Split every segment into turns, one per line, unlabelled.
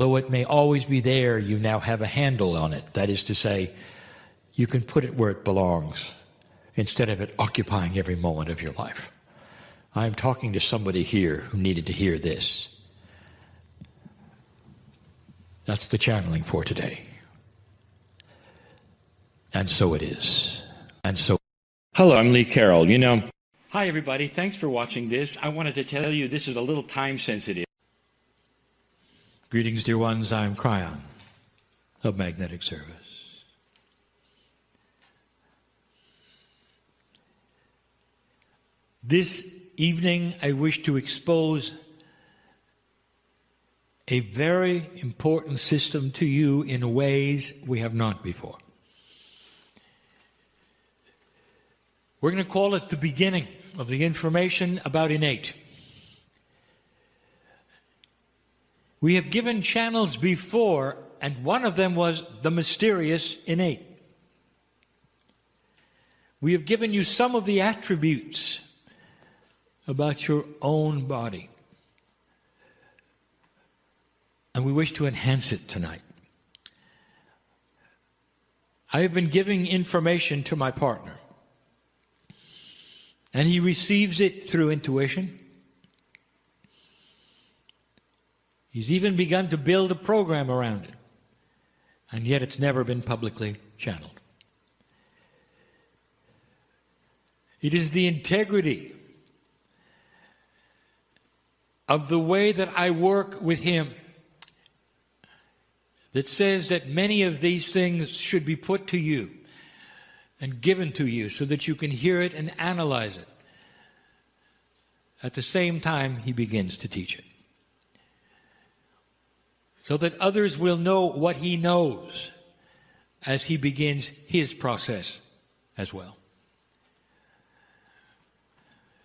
Though it may always be there, you now have a handle on it. That is to say, you can put it where it belongs instead of it occupying every moment of your life. I'm talking to somebody here who needed to hear this. That's the channeling for today. And so it is. And so. Hello, I'm Lee Carroll. Hi everybody, thanks for watching this. I wanted to tell you this is a little time sensitive. Greetings, dear ones. I'm Kryon of Magnetic Service. This evening, I wish to expose a very important system to you in ways we have not before. We're going to call it the beginning of the information about innate. We have given channels before, and one of them was the mysterious innate. We have given you some of the attributes about your own body. And we wish to enhance it tonight. I have been giving information to my partner. And he receives it through intuition. He's even begun to build a program around it. And yet it's never been publicly channeled. It is the integrity of the way that I work with him that says that many of these things should be put to you and given to you so that you can hear it and analyze it. At the same time, he begins to teach it, so that others will know what he knows as he begins his process as well.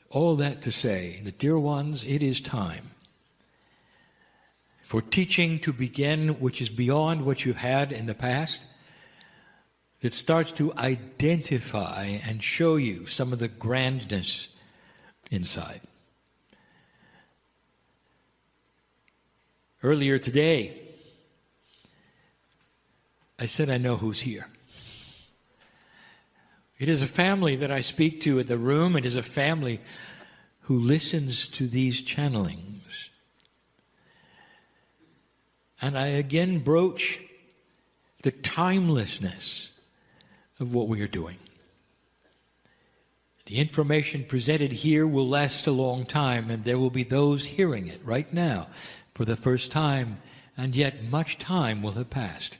All that to say that, dear ones, it is time for teaching to begin, which is beyond what you've had in the past. It starts to identify and show you some of the grandness inside. Earlier today, I said I know who's here. It is a family that I speak to in the room. It is a family who listens to these channelings. And I again broach the timelessness of what we are doing. The information presented here will last a long time, and there will be those hearing it right now for the first time, and yet much time will have passed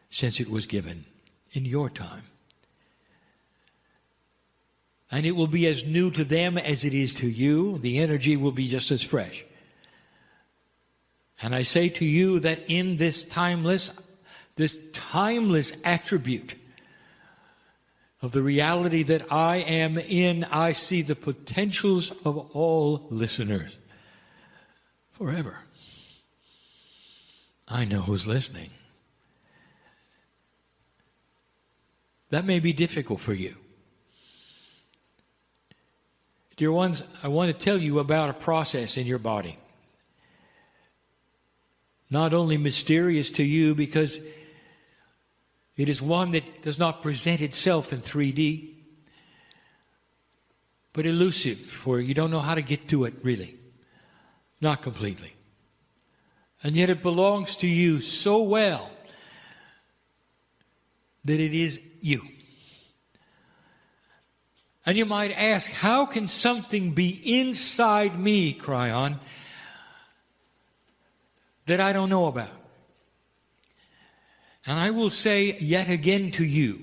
since it was given in your time. And it will be as new to them as it is to you. The energy will be just as fresh. And I say to you that in this timeless attribute of the reality that I am in, I see the potentials of all listeners forever. I know who's listening. That may be difficult for you. Dear ones, I want to tell you about a process in your body. Not only mysterious to you because it is one that does not present itself in 3D, but elusive, for you don't know how to get to it really. Not completely. And yet it belongs to you so well that it is you. And you might ask, how can something be inside me, Kryon, that I don't know about? And I will say yet again to you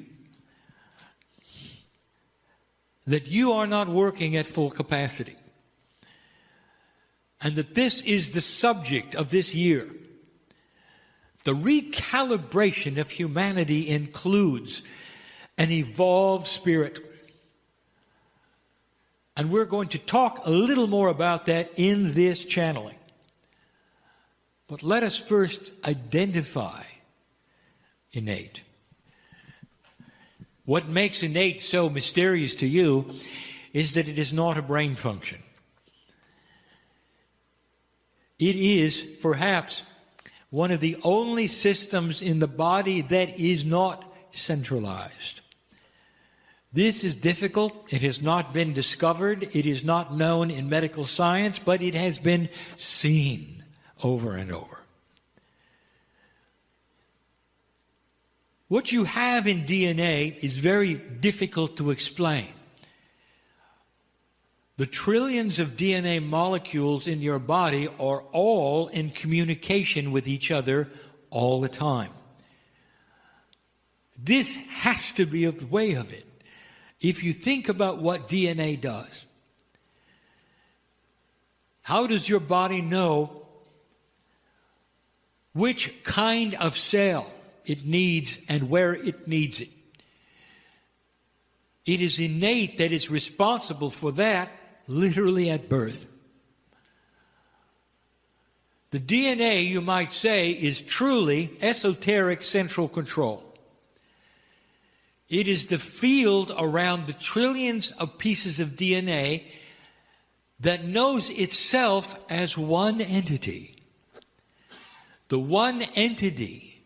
that you are not working at full capacity. And that this is the subject of this year. The recalibration of humanity includes an evolved spirit. And we're going to talk a little more about that in this channeling. But let us first identify innate. What makes innate so mysterious to you is that it is not a brain function. It is perhaps one of the only systems in the body that is not centralized. This is difficult. It has not been discovered. It is not known in medical science, but it has been seen over and over. What you have in DNA is very difficult to explain. The trillions of DNA molecules in your body are all in communication with each other all the time. This has to be the way of it. If you think about what DNA does, how does your body know which kind of cell it needs and where it needs it? It is innate that it's responsible for that literally at birth. The DNA, you might say, is truly esoteric central control. It is the field around the trillions of pieces of DNA that knows itself as one entity. The one entity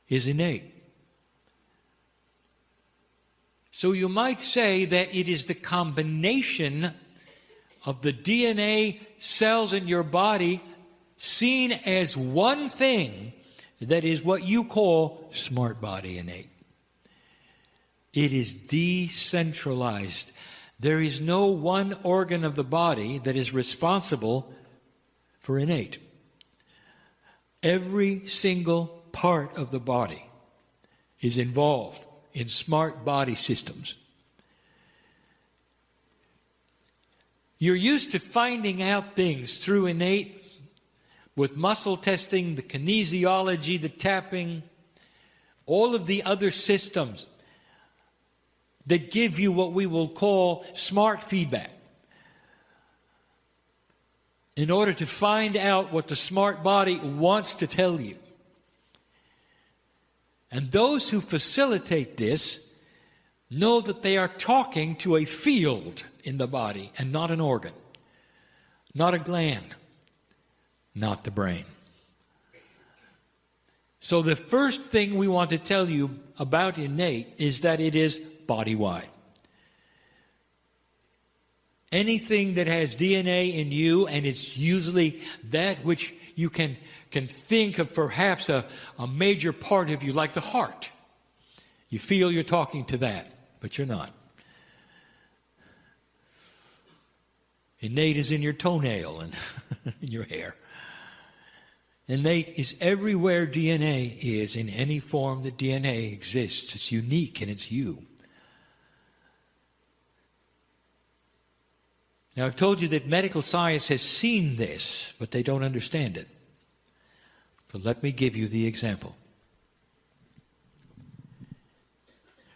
is innate. So you might say that it is the combination of the DNA cells in your body seen as one thing that is what you call smart body innate. It is decentralized. There is no one organ of the body that is responsible for innate. Every single part of the body is involved in smart body systems. You're used to finding out things through innate, with muscle testing, the kinesiology, the tapping, all of the other systems that give you what we will call smart feedback. In order to find out what the smart body wants to tell you. And those who facilitate this know that they are talking to a field in the body and not an organ, not a gland, not the brain. So the first thing we want to tell you about innate is that it is body-wide. Anything that has DNA in you, and it's usually that which you can think of perhaps a major part of you, like the heart. You feel you're talking to that, but you're not. Innate is in your toenail and in your hair. Innate is everywhere DNA is, in any form that DNA exists. It's unique and it's you. Now, I've told you that medical science has seen this, but they don't understand it. But let me give you the example.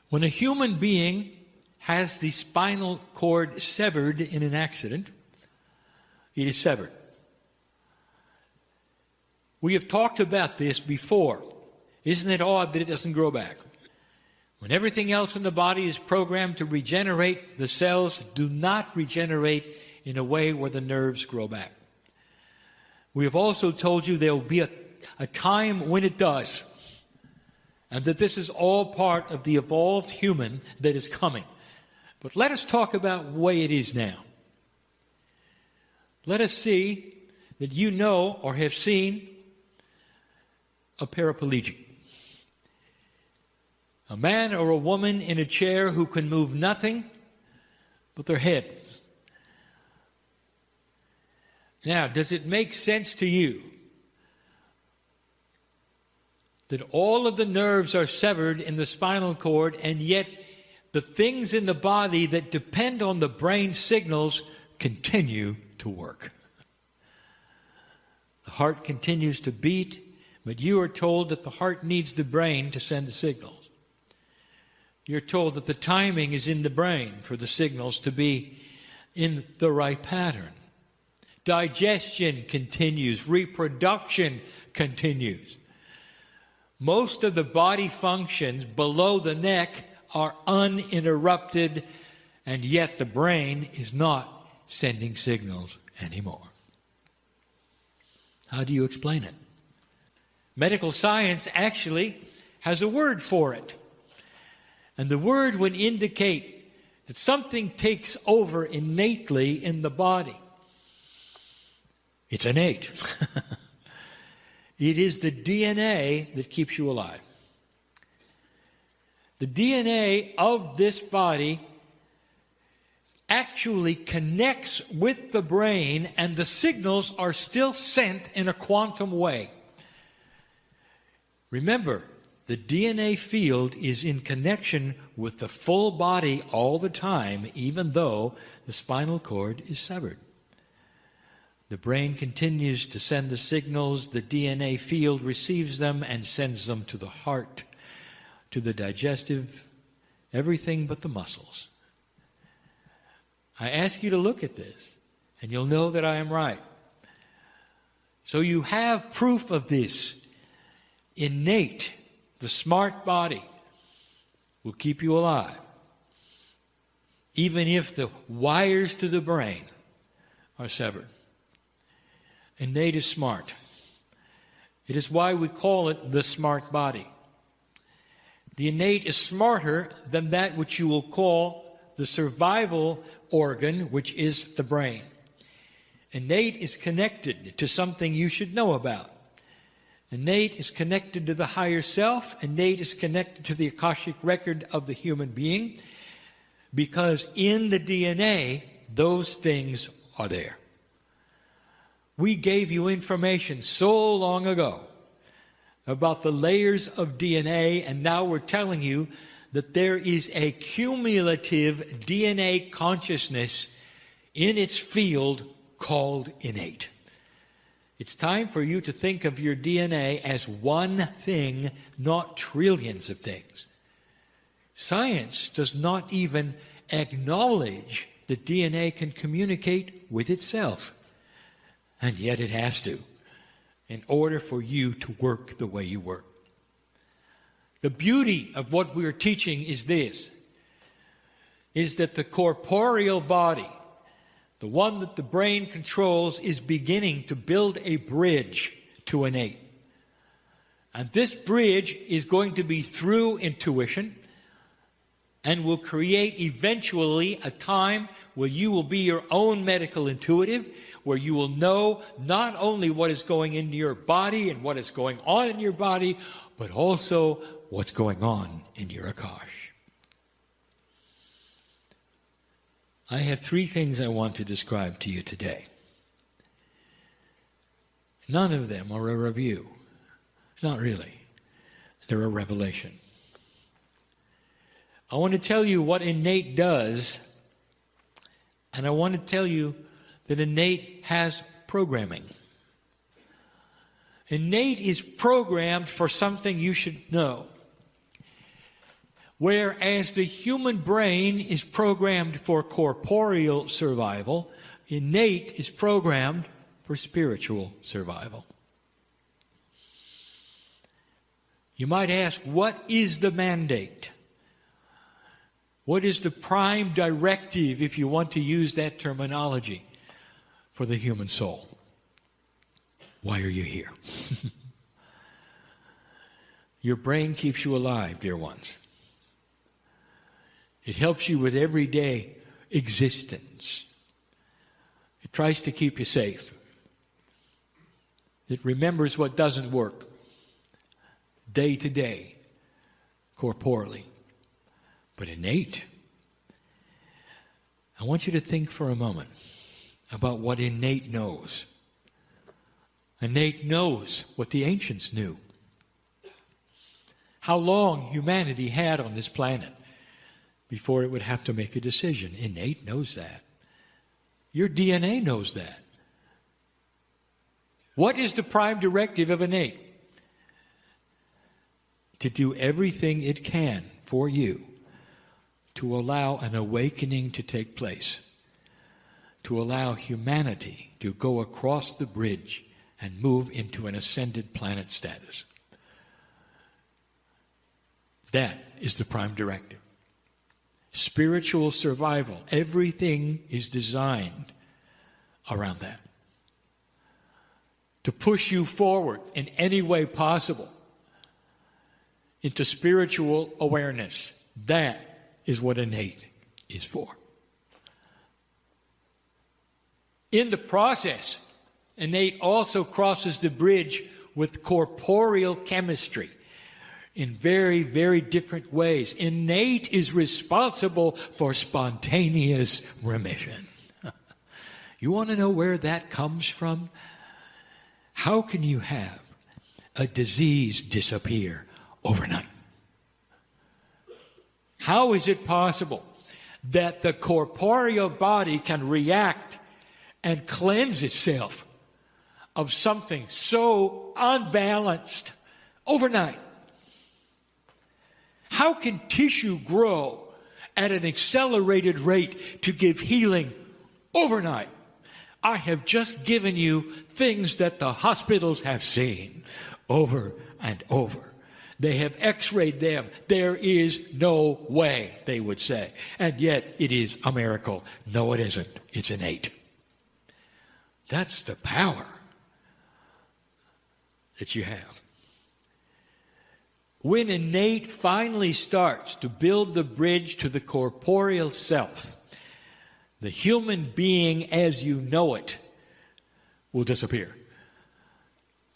When a human being has the spinal cord severed in an accident, it is severed. We have talked about this before. Isn't it odd that it doesn't grow back? When everything else in the body is programmed to regenerate, the cells do not regenerate in a way where the nerves grow back. We have also told you there will be a time when it does, and that this is all part of the evolved human that is coming. But let us talk about the way it is now. Let us see that you know or have seen a paraplegic. A man or a woman in a chair who can move nothing but their head. Now, does it make sense to you that all of the nerves are severed in the spinal cord, and yet the things in the body that depend on the brain signals continue to work? The heart continues to beat, but you are told that the heart needs the brain to send the signals. You're told that the timing is in the brain for the signals to be in the right pattern. Digestion continues. Reproduction continues. Most of the body functions below the neck are uninterrupted, and yet the brain is not sending signals anymore. How do you explain it? Medical science actually has a word for it. And the word would indicate that something takes over innately in the body. It's innate. It is the DNA that keeps you alive. The DNA of this body actually connects with the brain, and the signals are still sent in a quantum way. Remember, the DNA field is in connection with the full body all the time, even though the spinal cord is severed. The brain continues to send the signals, the DNA field receives them and sends them to the heart, to the digestive, everything but the muscles. I ask you to look at this, and you'll know that I am right. So you have proof of this. Innate, the smart body, will keep you alive, even if the wires to the brain are severed. Innate is smart. It is why we call it the smart body. The innate is smarter than that which you will call the survival organ, which is the brain. Innate is connected to something you should know about. Innate is connected to the higher self. Innate is connected to the Akashic record of the human being, because in the DNA, those things are there. We gave you information so long ago about the layers of DNA, and now we're telling you that there is a cumulative DNA consciousness in its field called innate. It's time for you to think of your DNA as one thing, not trillions of things. Science does not even acknowledge that DNA can communicate with itself. And yet it has to, in order for you to work the way you work. The beauty of what we're teaching is this, is that the corporeal body, the one that the brain controls, is beginning to build a bridge to innate. And this bridge is going to be through intuition, and will create eventually a time where you will be your own medical intuitive, where you will know not only what is going into your body and what is going on in your body, but also what's going on in your Akash. I have 3 things I want to describe to you today. None of them are a review. Not really. They're a revelation. I want to tell you what innate does, and I want to tell you that innate has programming. Innate is programmed for something you should know. Whereas the human brain is programmed for corporeal survival, innate is programmed for spiritual survival. You might ask, what is the mandate? What is the prime directive, if you want to use that terminology, for the human soul? Why are you here? Your brain keeps you alive, dear ones. It helps you with everyday existence. It tries to keep you safe. It remembers what doesn't work day to day, corporally. But innate, I want you to think for a moment about what innate knows. Innate knows what the ancients knew. How long humanity had on this planet before it would have to make a decision. Innate knows that. Your DNA knows that. What is the prime directive of innate? To do everything it can for you to allow an awakening to take place, to allow humanity to go across the bridge and move into an ascended planet status. That is the prime directive. Spiritual survival, everything is designed around that. to push you forward in any way possible into spiritual awareness. That is what innate is for. In the process, innate also crosses the bridge with corporeal chemistry in very, very different ways. Innate is responsible for spontaneous remission. You want to know where that comes from? How can you have a disease disappear overnight? How is it possible that the corporeal body can react and cleanse itself of something so unbalanced overnight? How can tissue grow at an accelerated rate to give healing overnight? I have just given you things that the hospitals have seen over and over. They have x-rayed them. There is no way, they would say. And yet it is a miracle. No, it isn't. It's innate. That's the power that you have. When innate finally starts to build the bridge to the corporeal self, the human being as you know it will disappear.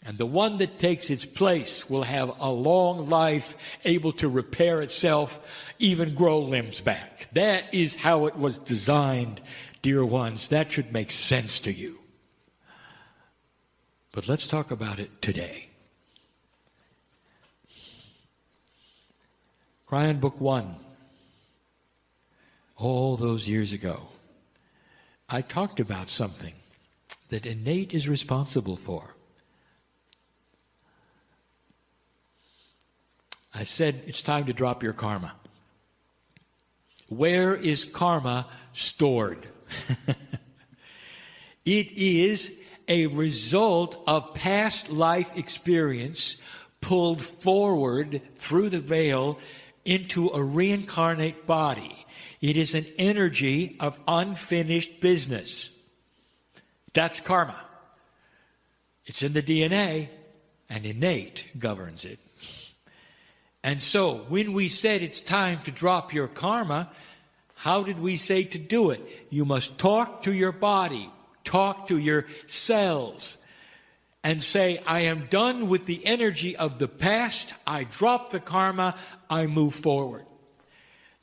And the one that takes its place will have a long life, able to repair itself, even grow limbs back. That is how it was designed, dear ones. That should make sense to you. But let's talk about it today. Kryon Book 1. All those years ago, I talked about something that innate is responsible for. I said it's time to drop your karma. Where is karma stored? It is a result of past life experience pulled forward through the veil into a reincarnate body. It is an energy of unfinished business. That's karma. It's in the DNA, and innate governs it. And so, when we said it's time to drop your karma, how did we say to do it? You must talk to your body, talk to your cells, and say, I am done with the energy of the past, I drop the karma, I move forward.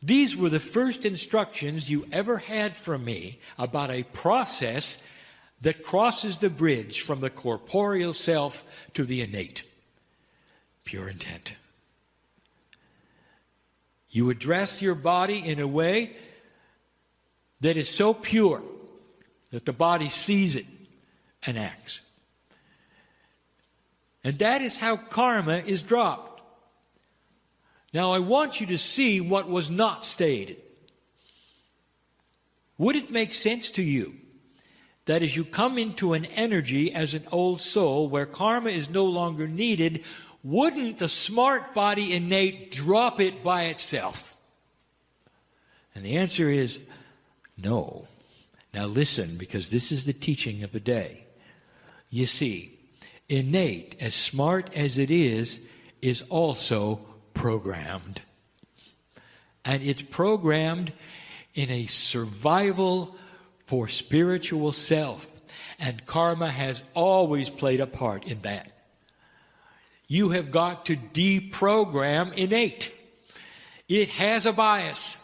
These were the first instructions you ever had from me about a process that crosses the bridge from the corporeal self to the innate. Pure intent. You address your body in a way that is so pure that the body sees it and acts. And that is how karma is dropped. Now I want you to see what was not stated. Would it make sense to you that as you come into an energy as an old soul where karma is no longer needed, wouldn't the smart body innate drop it by itself? And the answer is no. Now listen, because this is the teaching of the day. You see, innate, as smart as it is also programmed. And it's programmed in a survival for spiritual self. And karma has always played a part in that. You have got to deprogram innate. It has a bias.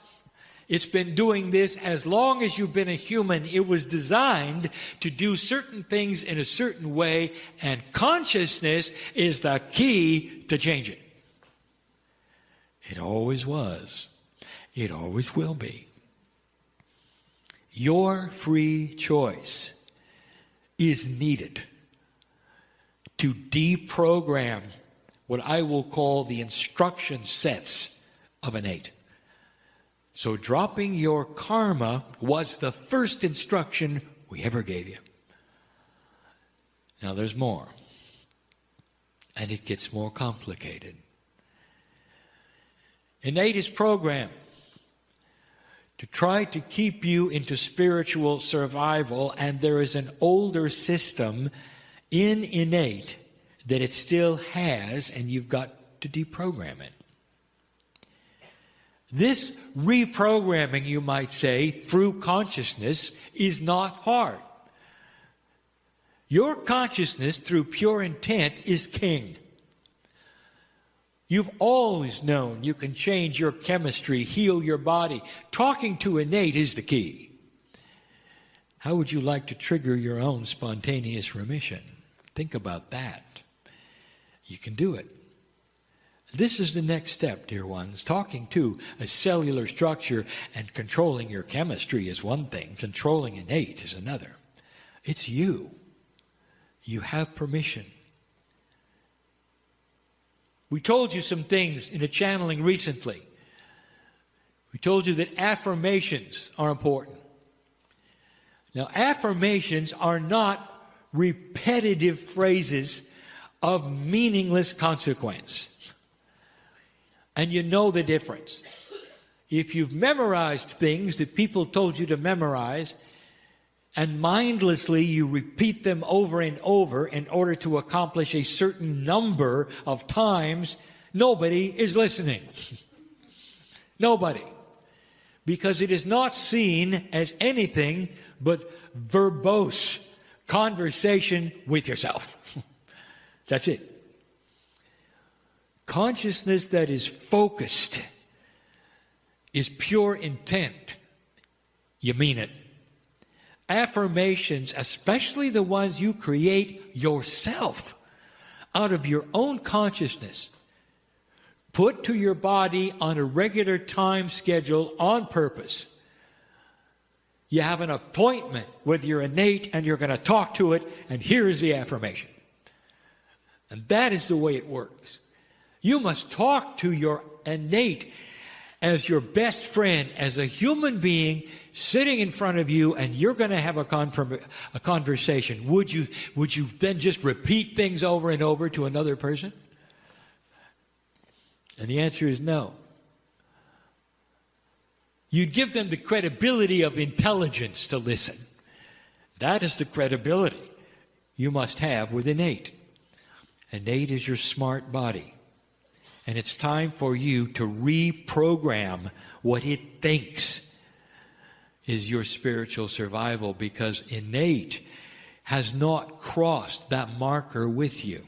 It's been doing this as long as you've been a human. It was designed to do certain things in a certain way, and consciousness is the key to change it. It always was. It always will be. Your free choice is needed to deprogram what I will call the instruction sets of innate. So dropping your karma was the first instruction we ever gave you. Now there's more. And it gets more complicated. Innate is programmed to try to keep you into spiritual survival, and there is an older system in innate that it still has, and you've got to deprogram it. This reprogramming, you might say, through consciousness is not hard. Your consciousness, through pure intent, is king. You've always known you can change your chemistry, heal your body. Talking to innate is the key. How would you like to trigger your own spontaneous remission? Think about that. You can do it. This is the next step, dear ones. Talking to a cellular structure and controlling your chemistry is one thing. Controlling innate is another. It's you. You have permission. We told you some things in a channeling recently. We told you that affirmations are important. Now, affirmations are not repetitive phrases of meaningless consequence. And you know the difference. If you've memorized things that people told you to memorize, and mindlessly you repeat them over and over in order to accomplish a certain number of times, nobody is listening. Nobody. Because it is not seen as anything but verbose conversation with yourself. That's it. Consciousness that is focused is pure intent. You mean it. Affirmations, especially the ones you create yourself out of your own consciousness, put to your body on a regular time schedule on purpose. You have an appointment with your innate and you're going to talk to it, and here is the affirmation. And that is the way it works. You must talk to your innate as your best friend, as a human being sitting in front of you, and you're going to have a conversation. Would you then just repeat things over and over to another person? And the answer is no. You'd give them the credibility of intelligence to listen. That is the credibility you must have with innate. Innate is your smart body. And it's time for you to reprogram what it thinks is your spiritual survival, because innate has not crossed that marker with you.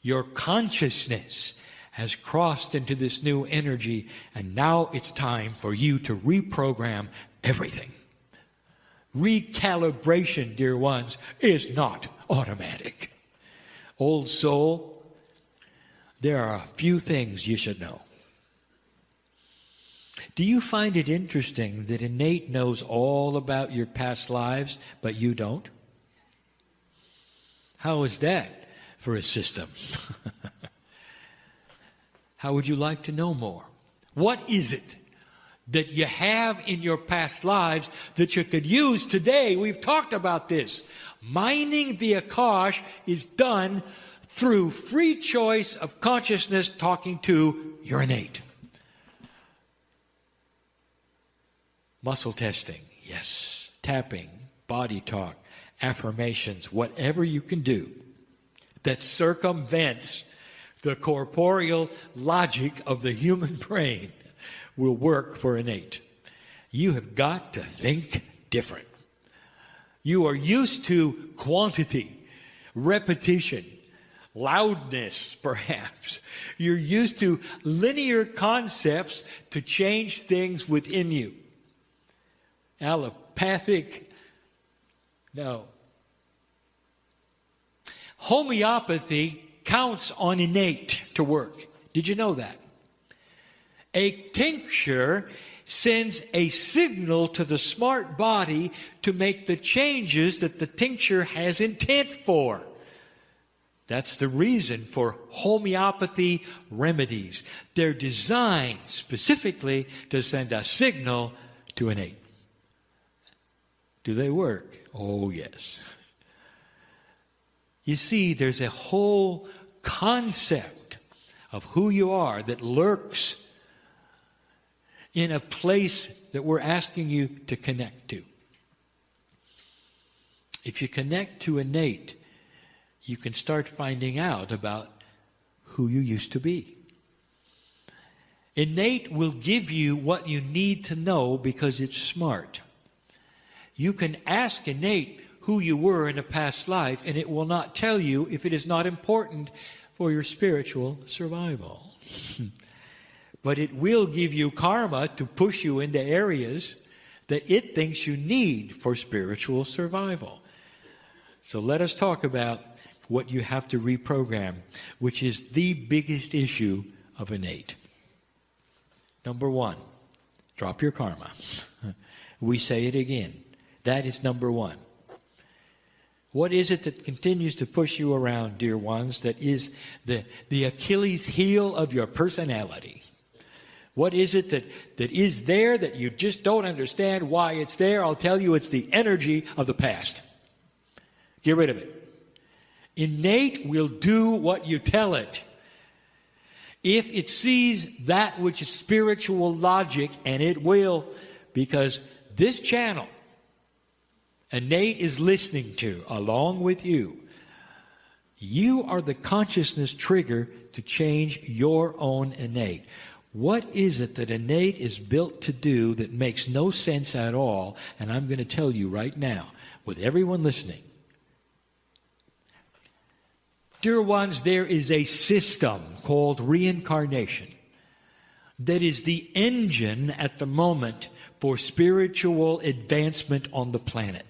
Your consciousness has crossed into this new energy, and now it's time for you to reprogram everything. Recalibration, dear ones, is not automatic. Old soul, there are a few things you should know. Do you find it interesting that innate knows all about your past lives, but you don't? How is that for a system? How would you like to know more? What is it that you have in your past lives that you could use today? We've talked about this. Mining the Akash is done through free choice of consciousness talking to your innate. Muscle testing, yes. Tapping, body talk, affirmations, whatever you can do that circumvents the corporeal logic of the human brain will work for innate. You have got to think different. You are used to quantity, repetition, loudness, perhaps. You're used to linear concepts to change things within you. Allopathic, no. Homeopathy counts on innate to work. Did you know that? A tincture sends a signal to the smart body to make the changes that the tincture has intent for. That's the reason for homeopathy remedies. They're designed specifically to send a signal to innate. Do they work? Oh, yes. You see, there's a whole concept of who you are that lurks in a place that we're asking you to connect to. If you connect to innate, you can start finding out about who you used to be. Innate will give you what you need to know because it's smart. You can ask innate who you were in a past life, and it will not tell you if it is not important for your spiritual survival. But it will give you karma to push you into areas that it thinks you need for spiritual survival. So let us talk about what you have to reprogram, which is the biggest issue of innate. Number one, drop your karma. We say it again. That is number one. What is it that continues to push you around, dear ones, that is the Achilles heel of your personality? What is it that is there that you just don't understand why it's there? I'll tell you, it's the energy of the past. Get rid of it. Innate will do what you tell it. If it sees that which is spiritual logic, and it will, because this channel, innate is listening to, along with you. You are the consciousness trigger to change your own innate. What is it that innate is built to do that makes no sense at all? And I'm going to tell you right now, with everyone listening. Dear ones, there is a system called reincarnation that is the engine at the moment for spiritual advancement on the planet.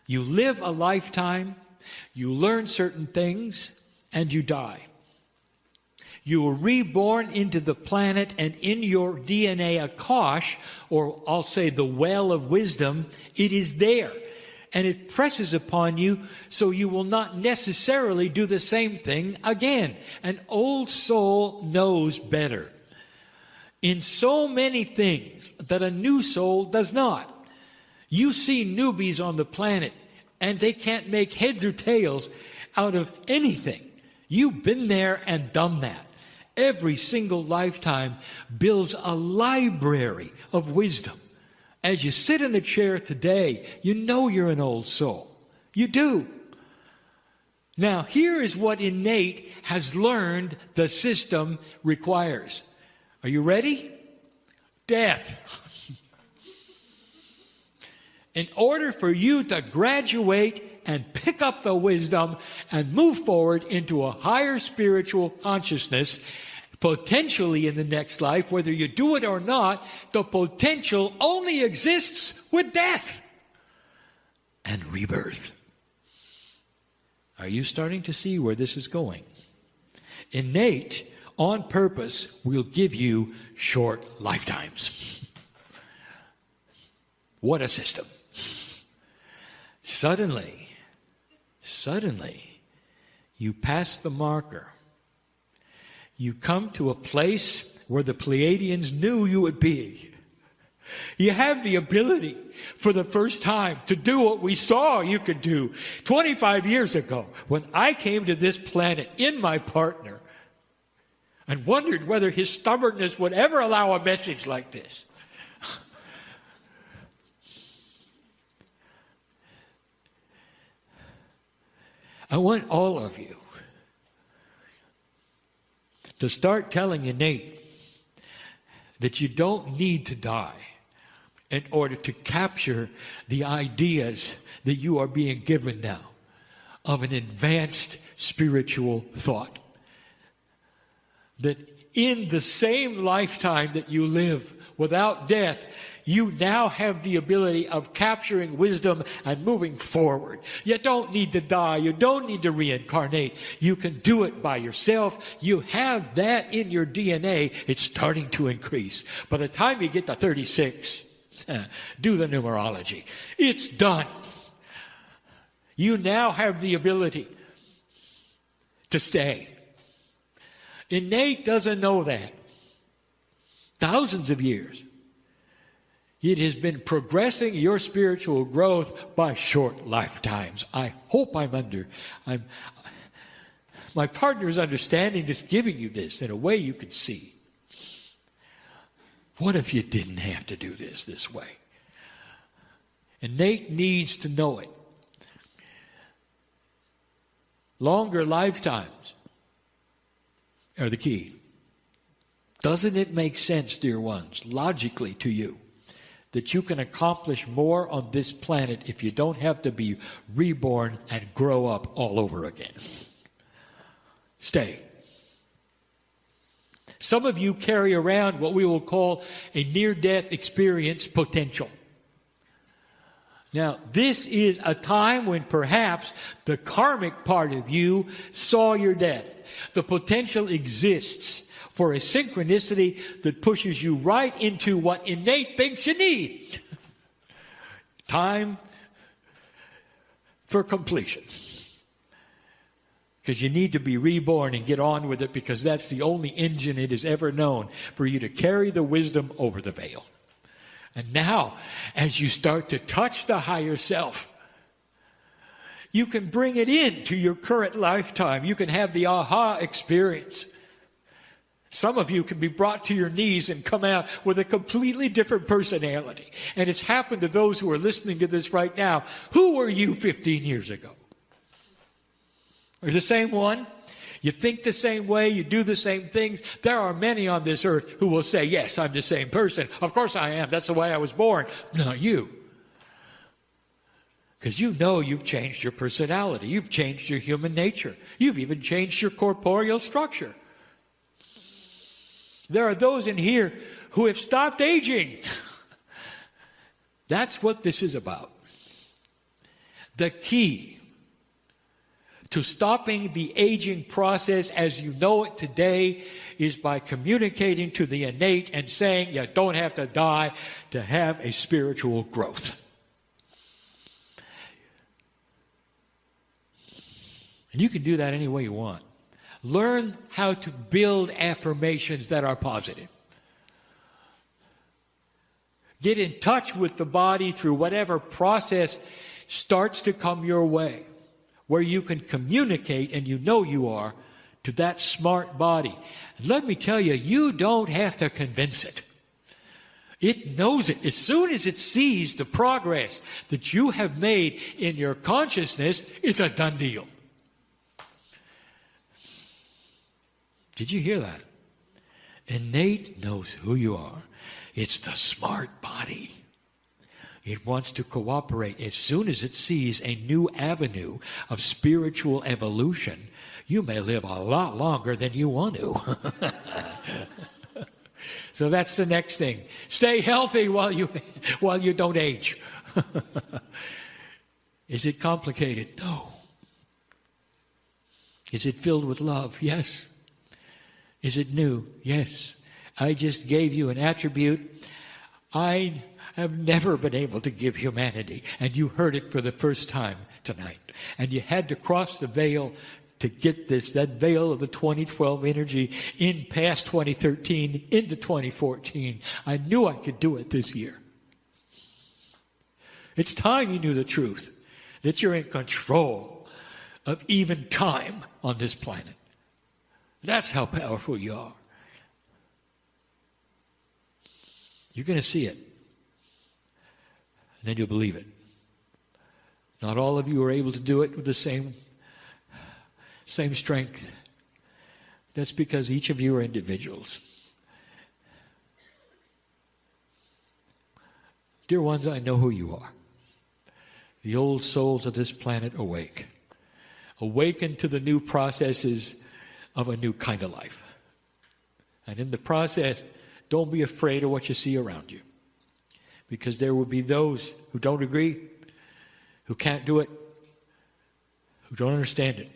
You live a lifetime, you learn certain things, and you die. You are reborn into the planet, and in your DNA, Akash, or I'll say the well of wisdom, it is there. And it presses upon you, so you will not necessarily do the same thing again. An old soul knows better in so many things that a new soul does not. You see newbies on the planet, and they can't make heads or tails out of anything. You've been there and done that. Every single lifetime builds a library of wisdom. As you sit in the chair today, you know you're an old soul. You do. Now, here is what innate has learned the system requires. Are you ready? Death. In order for you to graduate and pick up the wisdom and move forward into a higher spiritual consciousness, potentially in the next life, whether you do it or not, the potential only exists with death and rebirth. Are you starting to see where this is going? Innate, on purpose, will give you short lifetimes. What a system. Suddenly, you pass the marker. You come to a place where the Pleiadians knew you would be. You have the ability for the first time to do what we saw you could do 25 years ago when I came to this planet in my partner and wondered whether his stubbornness would ever allow a message like this. I want all of you to start telling innate that you don't need to die in order to capture the ideas that you are being given now of an advanced spiritual thought. That in the same lifetime that you live without death, you now have the ability of capturing wisdom and moving forward. You don't need to die. You don't need to reincarnate. You can do it by yourself. You have that in your DNA. It's starting to increase. By the time you get to 36, do the numerology. It's done. You now have the ability to stay. Innate doesn't know that. Thousands of years. It has been progressing your spiritual growth by short lifetimes. I hope my partner is understanding this, giving you this in a way you can see. What if you didn't have to do this way? Innate needs to know it. longer lifetimes are the key. Doesn't it make sense, dear ones, logically to you, that you can accomplish more on this planet if you don't have to be reborn and grow up all over again? Stay. Some of you carry around what we will call a near-death experience potential. Now, this is a time when perhaps the karmic part of you saw your death. The potential exists for a synchronicity that pushes you right into what innate thinks you need. Time for completion. Because you need to be reborn and get on with it, because that's the only engine it has ever known for you to carry the wisdom over the veil. And now, as you start to touch the higher self, you can bring it into your current lifetime. You can have the aha experience. Some of you can be brought to your knees and come out with a completely different personality. And it's happened to those who are listening to this right now. Who were you 15 years ago? Are you the same one? You think the same way, you do the same things. There are many on this earth who will say, yes, I'm the same person. Of course I am. That's the way I was born. Not you. Because you know you've changed your personality. You've changed your human nature. You've even changed your corporeal structure. There are those in here who have stopped aging. That's what this is about. The key to stopping the aging process as you know it today is by communicating to the innate and saying you don't have to die to have a spiritual growth. And you can do that any way you want. Learn how to build affirmations that are positive. Get in touch with the body through whatever process starts to come your way, where you can communicate, and you know you are, to that smart body. And let me tell you, you don't have to convince it. It knows it. As soon as it sees the progress that you have made in your consciousness, it's a done deal. Did you hear that? Innate knows who you are. It's the smart body. It wants to cooperate. As soon as it sees a new avenue of spiritual evolution, you may live a lot longer than you want to. So that's the next thing. Stay healthy while you don't age. Is it complicated? No. Is it filled with love? Yes. Is it new? Yes. I just gave you an attribute I have never been able to give humanity, and you heard it for the first time tonight. And you had to cross the veil to get this, that veil of the 2012 energy in past 2013 into 2014. I knew I could do it this year. It's time you knew the truth, that you're in control of even time on this planet. That's how powerful you are. You're going to see it. And then you'll believe it. Not all of you are able to do it with the same strength. That's because each of you are individuals. Dear ones, I know who you are. The old souls of this planet awake. Awaken to the new processes of a new kind of life. And in the process, don't be afraid of what you see around you. Because there will be those who don't agree, who can't do it, who don't understand it.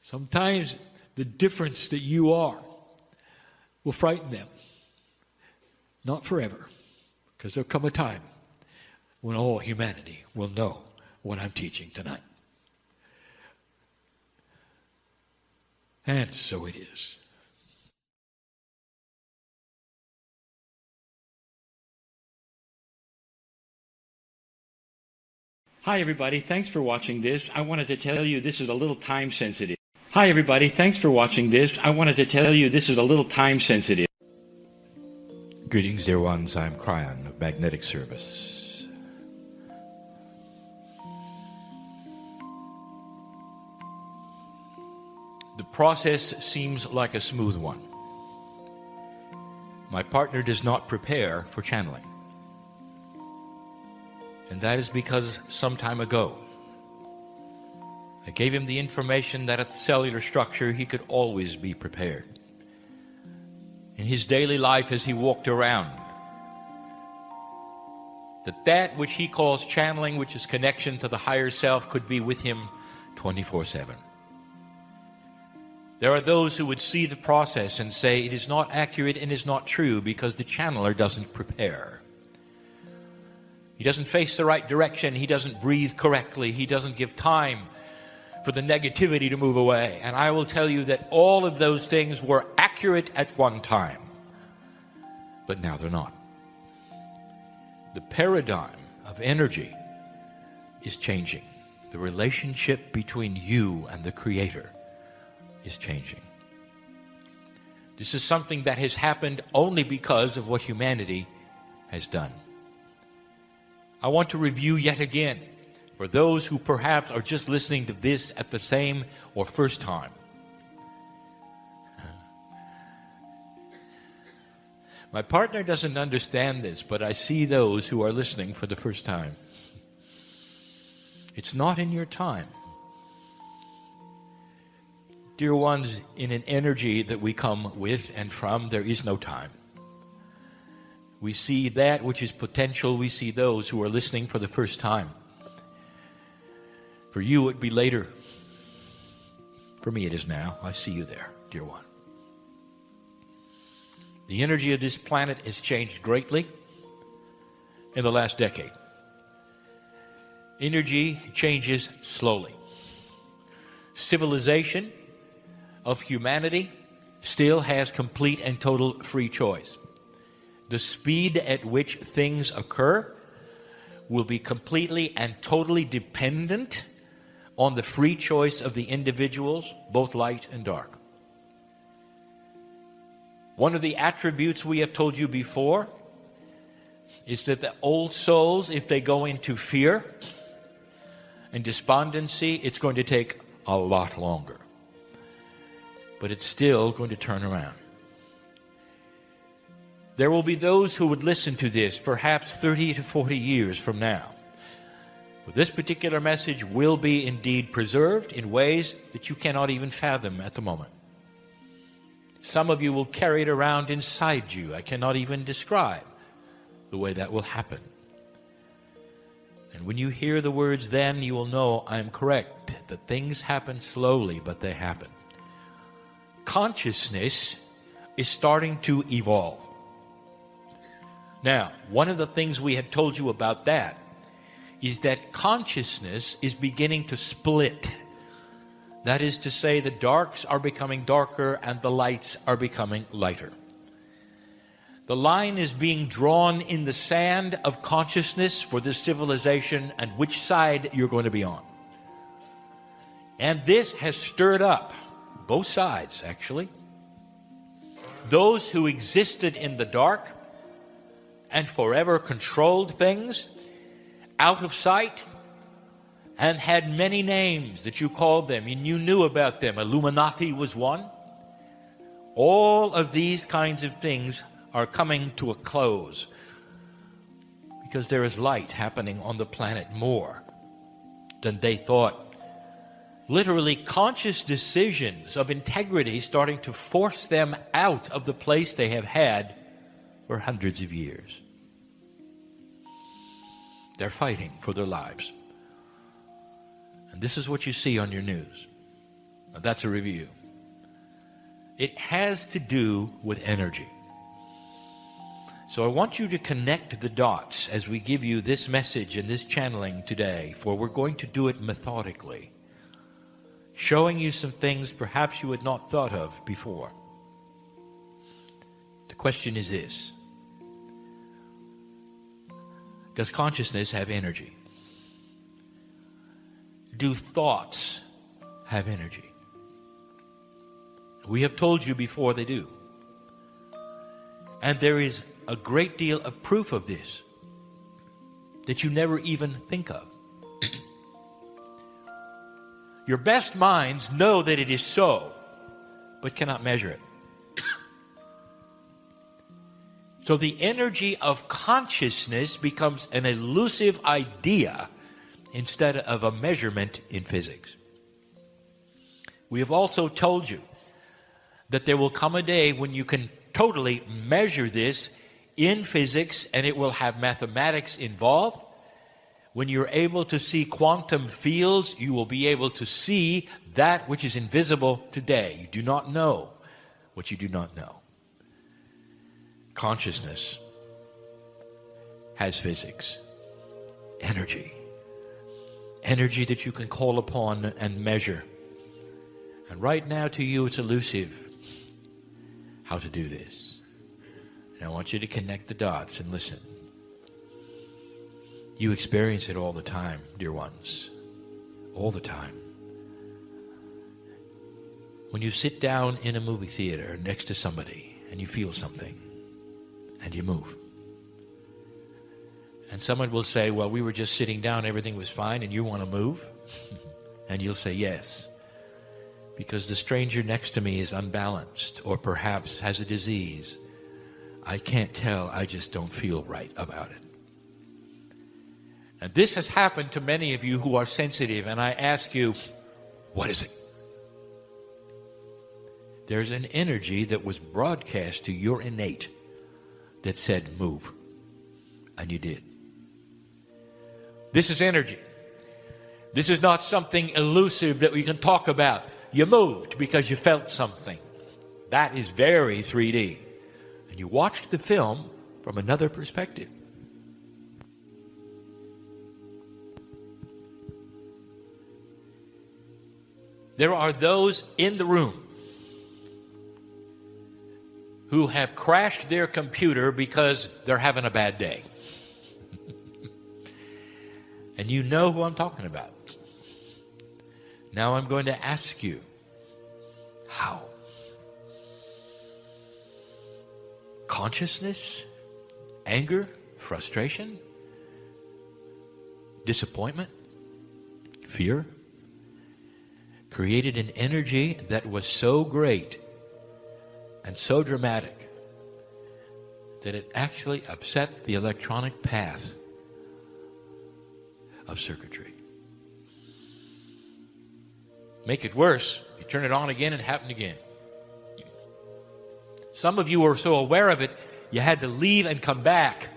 Sometimes the difference that you are will frighten them. Not forever. Because there'll come a time when all humanity will know what I'm teaching tonight. And so it is.
Hi, everybody. Thanks for watching this. I wanted to tell you this is a little time sensitive. Hi, everybody. Thanks for watching this. I wanted to tell you this is a little time sensitive.
Greetings, dear ones. I'm Kryon of Magnetic Service. The process seems like a smooth one. My partner does not prepare for channeling. And that is because some time ago, I gave him the information that at the cellular structure he could always be prepared. In his daily life as he walked around, that which he calls channeling, which is connection to the higher self, could be with him 24/7. There are those who would see the process and say it is not accurate and is not true because the channeler doesn't prepare. He doesn't face the right direction. He doesn't breathe correctly. He doesn't give time for the negativity to move away. And I will tell you that all of those things were accurate at one time, but now they're not. The paradigm of energy is changing. The relationship between you and the Creator is changing. This is something that has happened only because of what humanity has done. I want to review yet again for those who perhaps are just listening to this at the same or first time. My partner doesn't understand this, but I see those who are listening for the first time. It's not in your time. Dear ones, in an energy that we come with and from, there is no time. We see that which is potential. We see those who are listening for the first time. For you, it would be later. For me, it is now. I see you there, dear one. The energy of this planet has changed greatly in the last decade. Energy changes slowly. Civilization of humanity still has complete and total free choice. The speed at which things occur will be completely and totally dependent on the free choice of the individuals, both light and dark. One of the attributes we have told you before is that the old souls, if they go into fear and despondency, it's going to take a lot longer. But it's still going to turn around. There will be those who would listen to this perhaps 30 to 40 years from now. But this particular message will be indeed preserved in ways that you cannot even fathom at the moment. Some of you will carry it around inside you. I cannot even describe the way that will happen. And when you hear the words then, you will know I am correct, that things happen slowly, but they happen. Consciousness is starting to evolve. Now, one of the things we had told you about that is that consciousness is beginning to split. That is to say, the darks are becoming darker and the lights are becoming lighter. The line is being drawn in the sand of consciousness for this civilization and which side you're going to be on. And this has stirred up both sides, actually. Those who existed in the dark and forever controlled things out of sight and had many names that you called them and you knew about them. Illuminati was one. All of these kinds of things are coming to a close because there is light happening on the planet more than they thought. Literally conscious decisions of integrity starting to force them out of the place they have had for hundreds of years. They're fighting for their lives. And this is what you see on your news. Now, that's a review. It has to do with energy. So I want you to connect the dots as we give you this message and this channeling today, for we're going to do it methodically, showing you some things perhaps you had not thought of before. The question is this: does consciousness have energy? Do thoughts have energy? We have told you before they do. And there is a great deal of proof of this that you never even think of. Your best minds know that it is so, but cannot measure it. So the energy of consciousness becomes an elusive idea instead of a measurement in physics. We have also told you that there will come a day when you can totally measure this in physics, and it will have mathematics involved. When you're able to see quantum fields, you will be able to see that which is invisible today. You do not know what you do not know. Consciousness has physics, energy that you can call upon and measure. And right now to you it's elusive how to do this. And I want you to connect the dots and listen. You experience it all the time, dear ones, all the time. When you sit down in a movie theater next to somebody and you feel something, and you move. And someone will say, well, we were just sitting down, everything was fine, and you want to move? And you'll say, yes, because the stranger next to me is unbalanced, or perhaps has a disease. I can't tell, I just don't feel right about it. And this has happened to many of you who are sensitive, and I ask you, what is it? There's an energy that was broadcast to your innate that said, move. And you did. This is energy. This is not something elusive that we can talk about. You moved because you felt something. That is very 3D. And you watched the film from another perspective. There are those in the room who have crashed their computer because they're having a bad day. And you know who I'm talking about. Now I'm going to ask you, how? Consciousness, anger, frustration, disappointment, fear, created an energy that was so great and so dramatic that it actually upset the electronic path of circuitry. Make it worse, you turn it on again, it happened again. Some of you were so aware of it, you had to leave and come back.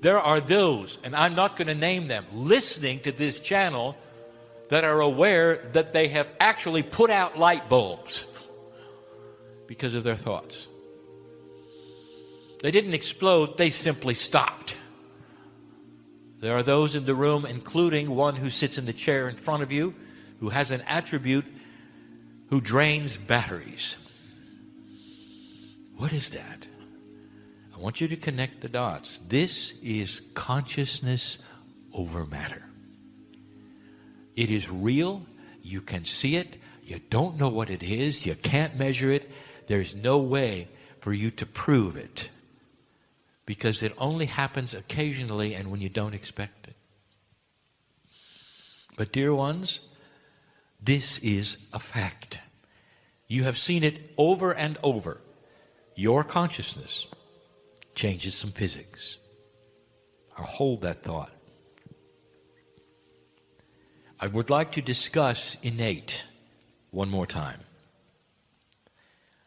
There are those, and I'm not going to name them, listening to this channel that are aware that they have actually put out light bulbs because of their thoughts. They didn't explode, they simply stopped. There are those in the room, including one who sits in the chair in front of you, who has an attribute who drains batteries. What is that? I want you to connect the dots. This is consciousness over matter. It is real. You can see it. You don't know what it is. You can't measure it. There's no way for you to prove it, because it only happens occasionally and when you don't expect it. But dear ones, this is a fact. You have seen it over and over. Your consciousness changes some physics. I'll hold that thought. I would like to discuss innate one more time.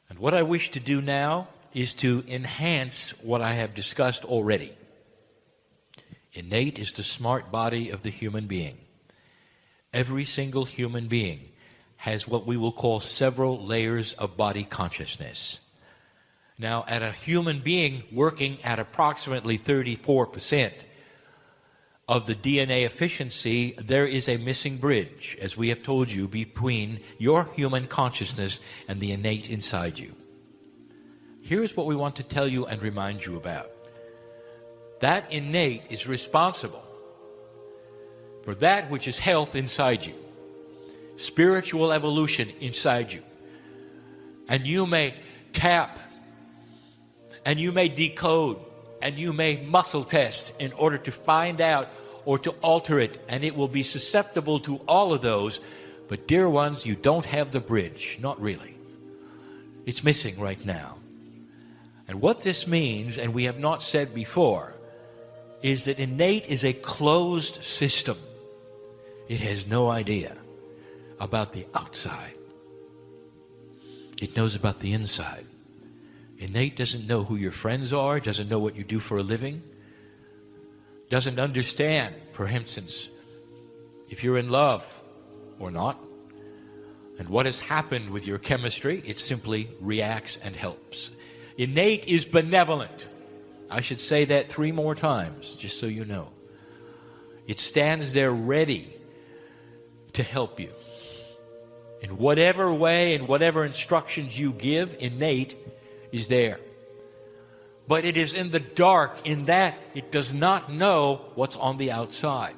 And what I wish to do now is to enhance what I have discussed already. Innate is the smart body of the human being. Every single human being has what we will call several layers of body consciousness. Now, at a human being working at approximately 34% of the DNA efficiency, there is a missing bridge, as we have told you, between your human consciousness and the innate inside you. Here's what we want to tell you and remind you about. That innate is responsible for that which is health inside you, spiritual evolution inside you. And you may tap, and you may decode, and you may muscle test in order to find out or to alter it, and it will be susceptible to all of those. But dear ones, you don't have the bridge. Not really. It's missing right now. And what this means, and we have not said before, is that innate is a closed system. It has no idea about the outside. It knows about the inside. Innate doesn't know who your friends are, doesn't know what you do for a living, doesn't understand, for instance, if you're in love or not, and what has happened with your chemistry. It simply reacts and helps. Innate is benevolent. I should say that 3 more times, just so you know. It stands there ready to help you. In whatever way and whatever instructions you give, innate is there. But it is in the dark in that it does not know what's on the outside.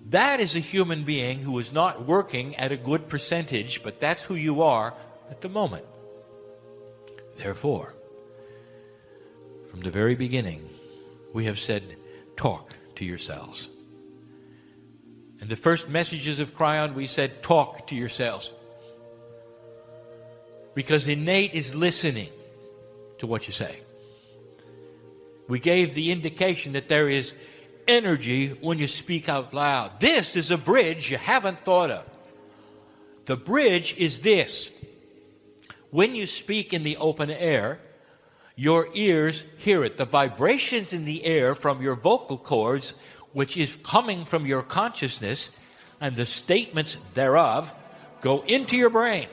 That is a human being who is not working at a good percentage, but that's who you are at the moment. Therefore, from the very beginning, we have said, talk to yourselves. In the first messages of Kryon, we said, talk to yourselves. Because innate is listening to what you say. We gave the indication that there is energy when you speak out loud. This is a bridge you haven't thought of. The bridge is this. When you speak in the open air, your ears hear it. The vibrations in the air from your vocal cords, which is coming from your consciousness, and the statements thereof go into your brain.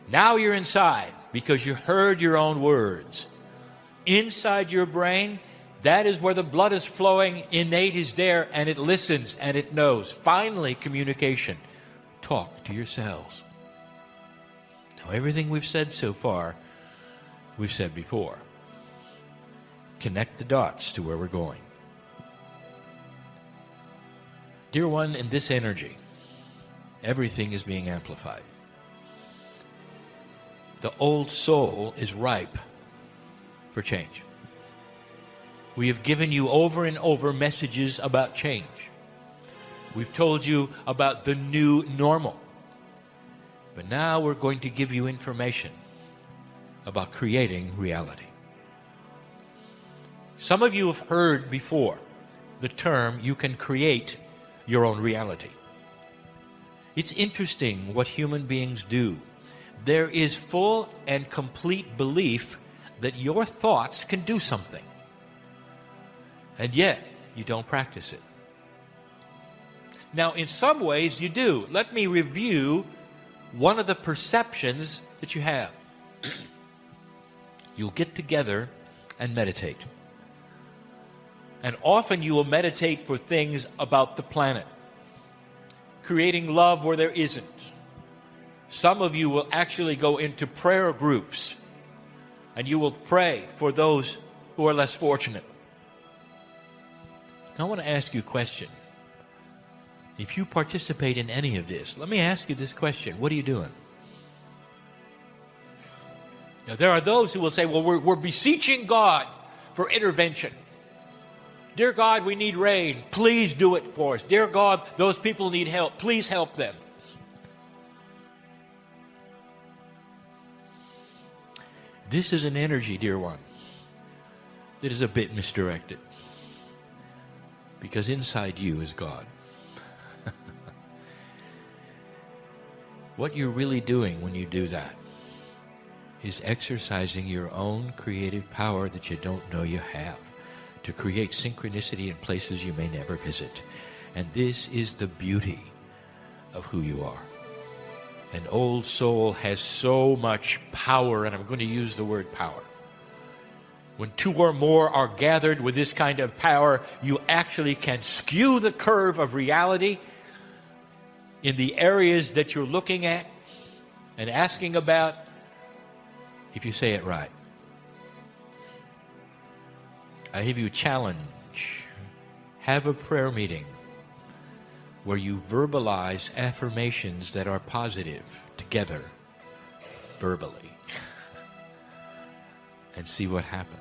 Now you're inside because you heard your own words. Inside your brain, that is where the blood is flowing. Innate is there, and it listens and it knows. Finally, communication. Talk to yourselves. Now, everything we've said so far, we've said before. Connect the dots to where we're going. Dear one, in this energy, everything is being amplified. The old soul is ripe for change. We have given you over and over messages about change. We've told you about the new normal. But now we're going to give you information about creating reality. Some of you have heard before the term, you can create your own reality. It's interesting what human beings do. There is full and complete belief that your thoughts can do something. And yet, you don't practice it. Now, in some ways, you do. Let me review one of the perceptions that you have. You'll get together and meditate. And often you will meditate for things about the planet. Creating love where there isn't. Some of you will actually go into prayer groups. And you will pray for those who are less fortunate. I want to ask you a question. If you participate in any of this, let me ask you this question. What are you doing? Now, there are those who will say, well, we're beseeching God for intervention. Dear God, we need rain. Please do it for us. Dear God, those people need help. Please help them. This is an energy, dear one, that is a bit misdirected. Because inside you is God. What you're really doing when you do that is exercising your own creative power that you don't know you have to create synchronicity in places you may never visit. And this is the beauty of who you are. An old soul has so much power, and I'm going to use the word power. When 2 or more are gathered with this kind of power, you actually can skew the curve of reality in the areas that you're looking at and asking about, if you say it right. I give you a challenge. Have a prayer meeting where you verbalize affirmations that are positive together, verbally, and see what happens.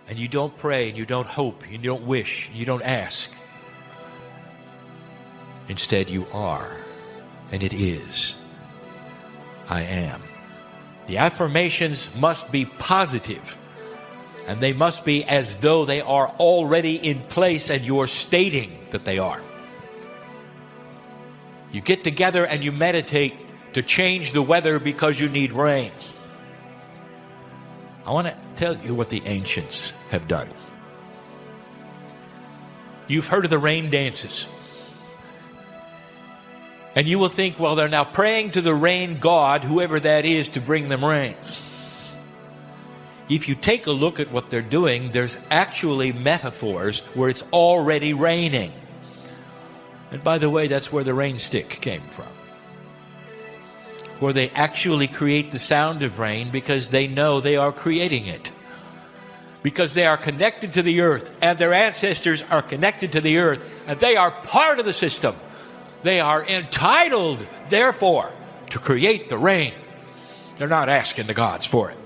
And you don't pray, and you don't hope, and you don't wish, and you don't ask. Instead, you are, and it is. I am. The affirmations must be positive, and they must be as though they are already in place and you're stating that they are. You get together and you meditate to change the weather because you need rain. I want to tell you what the ancients have done. You've heard of the rain dances. And you will think, well, they're now praying to the rain god, whoever that is, to bring them rain. If you take a look at what they're doing, there's actually metaphors where it's already raining. And by the way, that's where the rain stick came from. Where they actually create the sound of rain because they know they are creating it. Because they are connected to the earth, and their ancestors are connected to the earth, and they are part of the system. They are entitled, therefore, to create the rain. They're not asking the gods for it.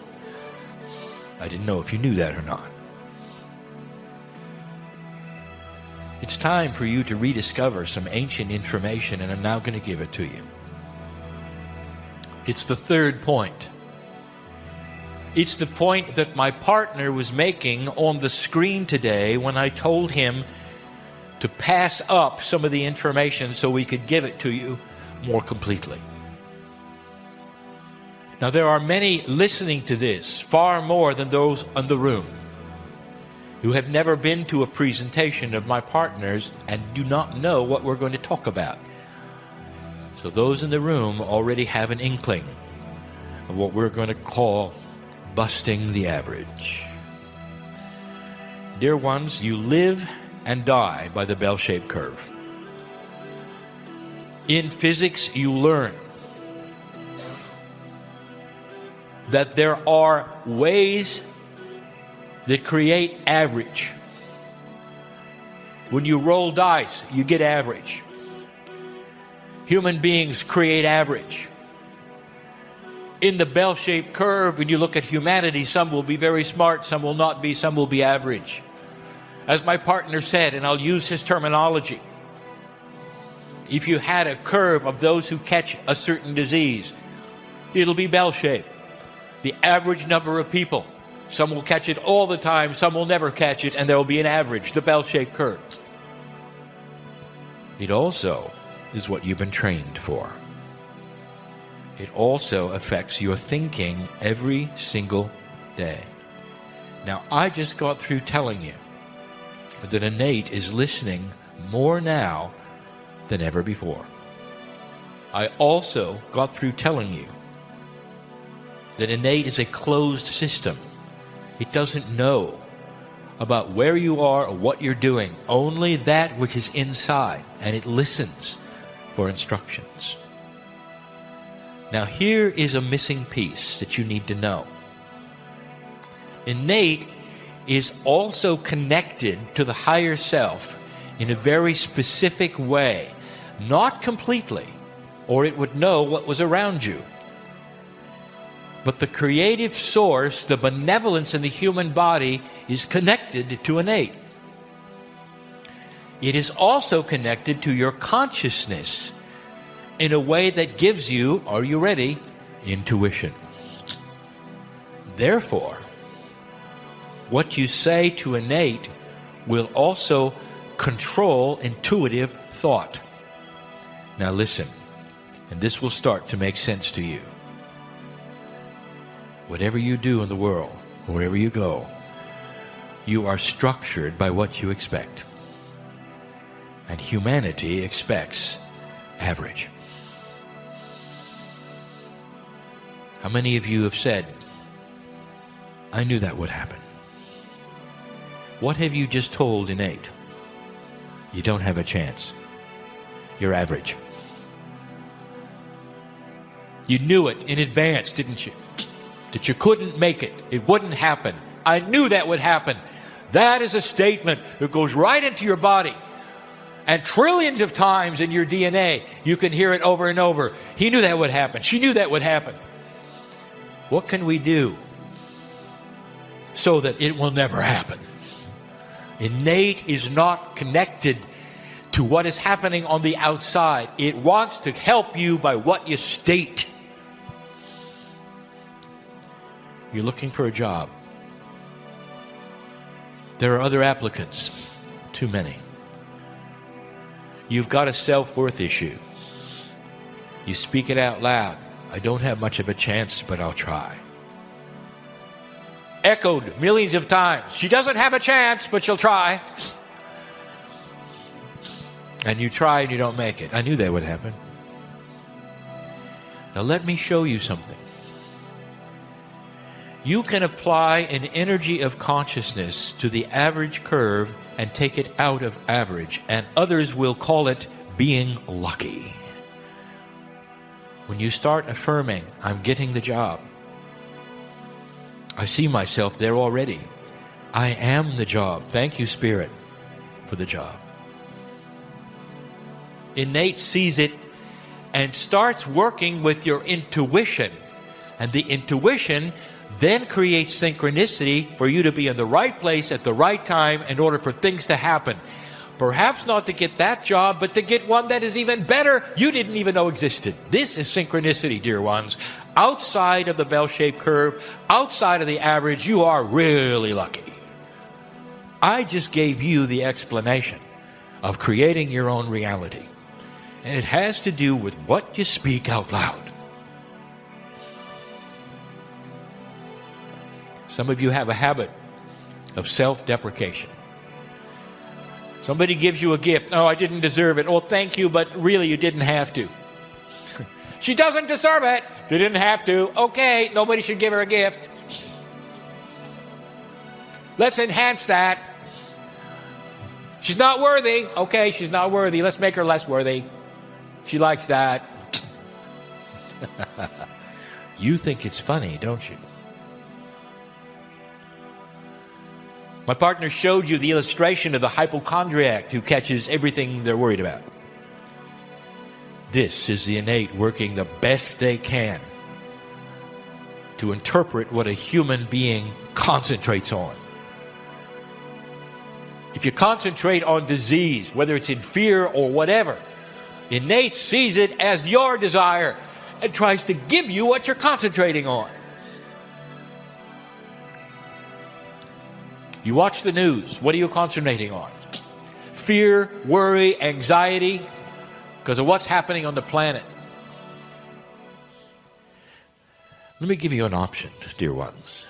I didn't know if you knew that or not. It's time for you to rediscover some ancient information, and I'm now going to give it to you. It's the third point. It's the point that my partner was making on the screen today when I told him to pass up some of the information so we could give it to you more completely. Now, there are many listening to this, far more than those in the room, who have never been to a presentation of my partner's and do not know what we're going to talk about. So those in the room already have an inkling of what we're going to call busting the average. Dear ones, you live and die by the bell-shaped curve. In physics, you learn that there are ways that create average. When you roll dice, you get average. Human beings create average. In the bell-shaped curve, when you look at humanity, some will be very smart, some will not be, some will be average. As my partner said, and I'll use his terminology, if you had a curve of those who catch a certain disease, it'll be bell-shaped. The average number of people. Some will catch it all the time, some will never catch it, and there will be an average, the bell-shaped curve. It also is what you've been trained for. It also affects your thinking every single day. Now, I just got through telling you that innate is listening more now than ever before. I also got through telling you that innate is a closed system. It doesn't know about where you are or what you're doing, only that which is inside, and it listens for instructions. Now here is a missing piece that you need to know. Innate is also connected to the higher self in a very specific way, not completely, or it would know what was around you. But the creative source, the benevolence in the human body, is connected to innate. It is also connected to your consciousness in a way that gives you, are you ready, intuition. Therefore, what you say to innate will also control intuitive thought. Now listen, and this will start to make sense to you. Whatever you do in the world, wherever you go, you are structured by what you expect. And humanity expects average. How many of you have said, I knew that would happen? What have you just told innate? You don't have a chance. You're average. You knew it in advance, didn't you? That you couldn't make it. It wouldn't happen. I knew that would happen. That is a statement that goes right into your body. And trillions of times in your DNA, you can hear it over and over. He knew that would happen. She knew that would happen. What can we do so that it will never happen? Innate is not connected to what is happening on the outside. It wants to help you by what you state. You're looking for a job. There are other applicants. Too many. You've got a self-worth issue. You speak it out loud. I don't have much of a chance, but I'll try. Echoed millions of times. She doesn't have a chance, but she'll try. And you try and you don't make it. I knew that would happen. Now let me show you something. You can apply an energy of consciousness to the average curve and take it out of average, and others will call it being lucky. When you start affirming, I'm getting the job. I see myself there already. I am the job. Thank you, Spirit, for the job. Innate sees it and starts working with your intuition. And the intuition then creates synchronicity for you to be in the right place at the right time in order for things to happen. Perhaps not to get that job, but to get one that is even better you didn't even know existed. This is synchronicity, dear ones. Outside of the bell-shaped curve, outside of the average, you are really lucky. I just gave you the explanation of creating your own reality. And it has to do with what you speak out loud. Some of you have a habit of self-deprecation. Somebody gives you a gift. Oh, I didn't deserve it. Oh, thank you, but really you didn't have to. She doesn't deserve it. You didn't have to. Okay, nobody should give her a gift. Let's enhance that. She's not worthy. Okay, she's not worthy. Let's make her less worthy. She likes that. You think it's funny, don't you? My partner showed you the illustration of the hypochondriac who catches everything they're worried about. This is the innate working the best they can to interpret what a human being concentrates on. If you concentrate on disease, whether it's in fear or whatever, innate sees it as your desire and tries to give you what you're concentrating on. You watch the news. What are you concentrating on? Fear, worry, anxiety, because of what's happening on the planet. Let me give you an option, dear ones.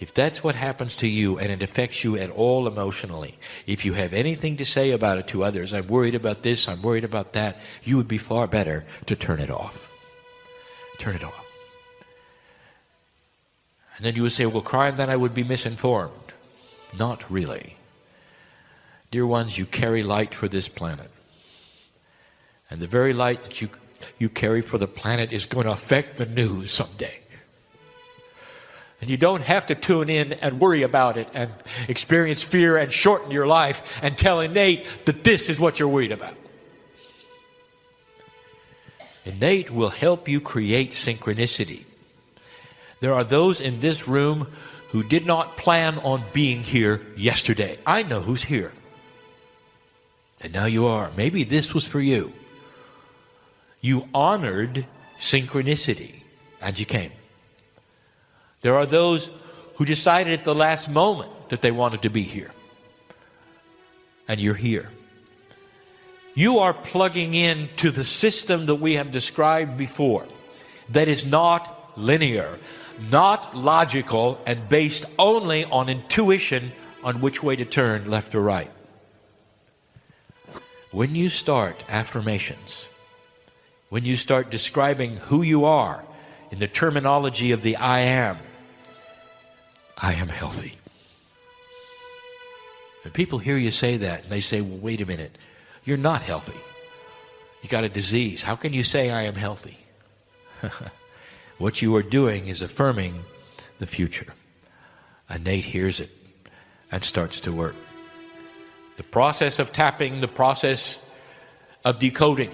If that's what happens to you and it affects you at all emotionally, if you have anything to say about it to others, I'm worried about this, I'm worried about that, you would be far better to turn it off. Turn it off. And then you would say, well, Kryon, then I would be misinformed. Not really. Dear ones, you carry light for this planet. And the very light that you carry for the planet is going to affect the news someday. And you don't have to tune in and worry about it and experience fear and shorten your life and tell innate that this is what you're worried about. Innate will help you create synchronicity. There are those in this room who did not plan on being here yesterday. I know who's here. And now you are. Maybe this was for you. You honored synchronicity and you came. There are those who decided at the last moment that they wanted to be here. And you're here. You are plugging in to the system that we have described before, that is not linear, not logical, and based only on intuition on which way to turn, left or right. When you start affirmations, when you start describing who you are in the terminology of the I am healthy. And people hear you say that and they say, well, wait a minute, you're not healthy. You got a disease. How can you say I am healthy? What you are doing is affirming the future. Innate hears it and starts to work. The process of tapping, the process of decoding,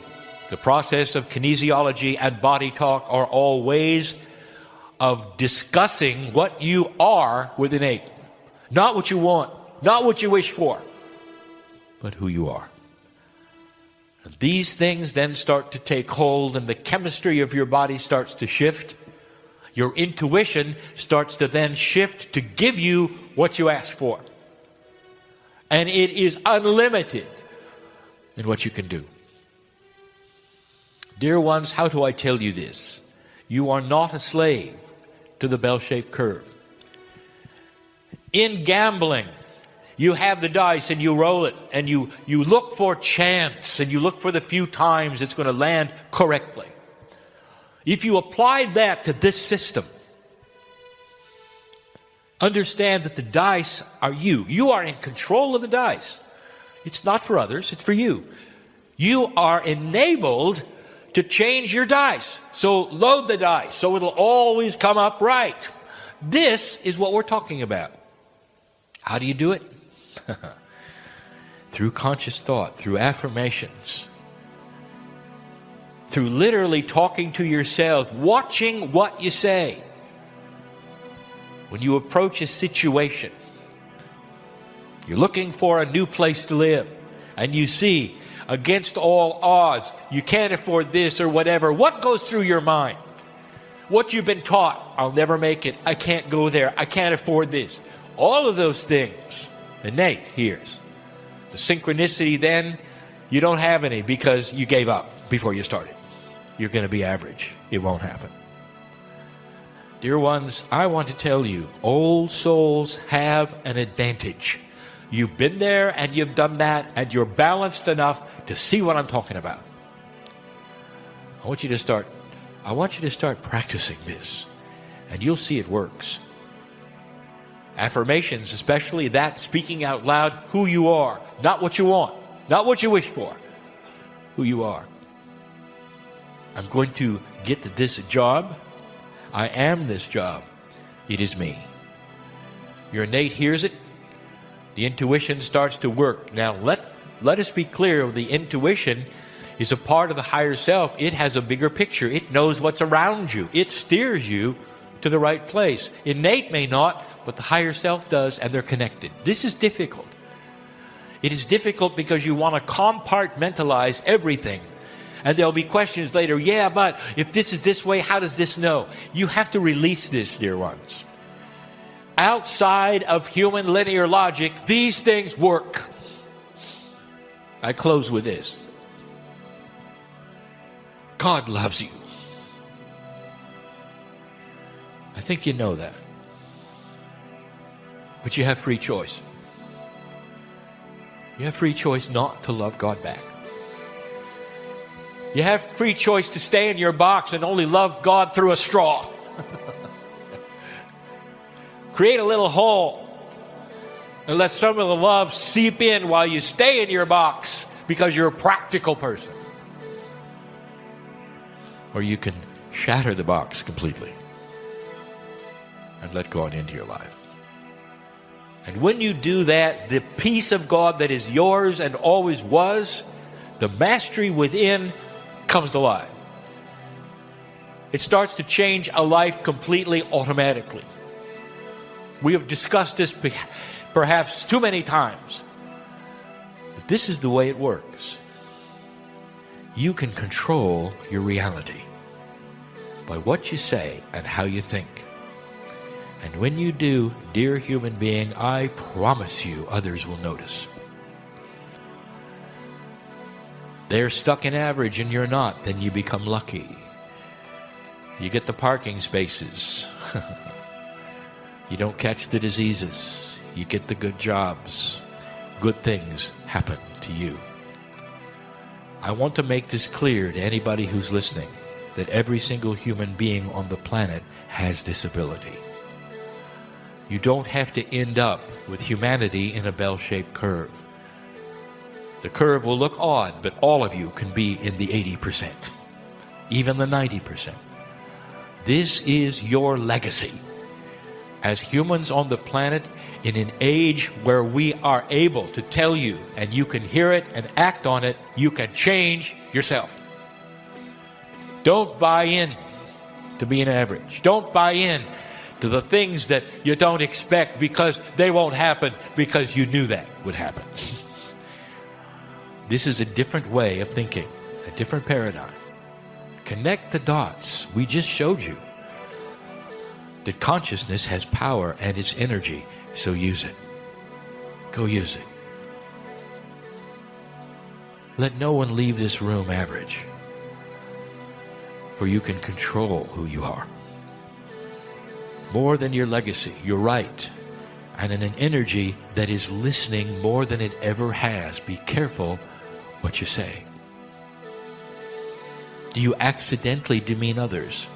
the process of kinesiology and body talk are all ways of discussing what you are with innate. Not what you want, not what you wish for, but who you are. And these things then start to take hold, and the chemistry of your body starts to shift. Your intuition starts to then shift to give you what you ask for. And it is unlimited in what you can do. Dear ones, how do I tell you this? You are not a slave to the bell-shaped curve. In gambling, you have the dice and you roll it, and you look for chance, and you look for the few times it's going to land correctly. If you apply that to this system, understand that the dice are you. You are in control of the dice. It's not for others, it's for you. You are enabled to change your dice. So load the dice so it'll always come up right. This is what we're talking about. How do you do it? Through conscious thought, through affirmations, through literally talking to yourselves, watching what you say. When you approach a situation, you're looking for a new place to live, and you see, against all odds, you can't afford this or whatever. What goes through your mind? What you've been taught. I'll never make it. I can't go there. I can't afford this. All of those things, innate hears. The synchronicity then, you don't have any because you gave up before you started. You're going to be average. It won't happen. Dear ones, I want to tell you, old souls have an advantage. You've been there and you've done that, and you're balanced enough to see what I'm talking about. I want you to start practicing this, and you'll see it works. Affirmations, especially that speaking out loud who you are, not what you want, not what you wish for, who you are. I'm going to get this job. I am this job. It is me. Your innate hears it. The intuition starts to work. Now let us be clear. The intuition is a part of the higher self. It has a bigger picture. It knows what's around you. It steers you to the right place. Innate may not, but the higher self does, and they're connected. This is difficult. It is difficult because you want to compartmentalize everything. And there'll be questions later, yeah, but if this is this way, how does this know? You have to release this, dear ones. Outside of human linear logic, these things work. I close with this. God loves you. I think you know that. But you have free choice. You have free choice not to love God back. You have free choice to stay in your box and only love God through a straw. Create a little hole and let some of the love seep in while you stay in your box because you're a practical person. Or you can shatter the box completely and let God into your life. And when you do that, the peace of God that is yours and always was, the mastery within, comes alive. It starts to change a life completely automatically. We have discussed this perhaps too many times. But this is the way it works. You can control your reality by what you say and how you think. And when you do, dear human being, I promise you others will notice. They're stuck in average and you're not, then you become lucky. You get the parking spaces. You don't catch the diseases. You get the good jobs. Good things happen to you. I want to make this clear to anybody who's listening, that every single human being on the planet has this ability. You don't have to end up with humanity in a bell-shaped curve. The curve will look odd, but all of you can be in the 80%, even the 90%. This is your legacy. As humans on the planet, in an age where we are able to tell you, and you can hear it and act on it, you can change yourself. Don't buy in to being average. Don't buy in to the things that you don't expect because they won't happen because you knew that would happen. This is a different way of thinking, a different paradigm. Connect the dots. We just showed you that consciousness has power and its energy, so use it. Go use it. Let no one leave this room average, for you can control who you are. More than your legacy, your right, and in an energy that is listening more than it ever has. Be careful what you say. Do you accidentally demean others?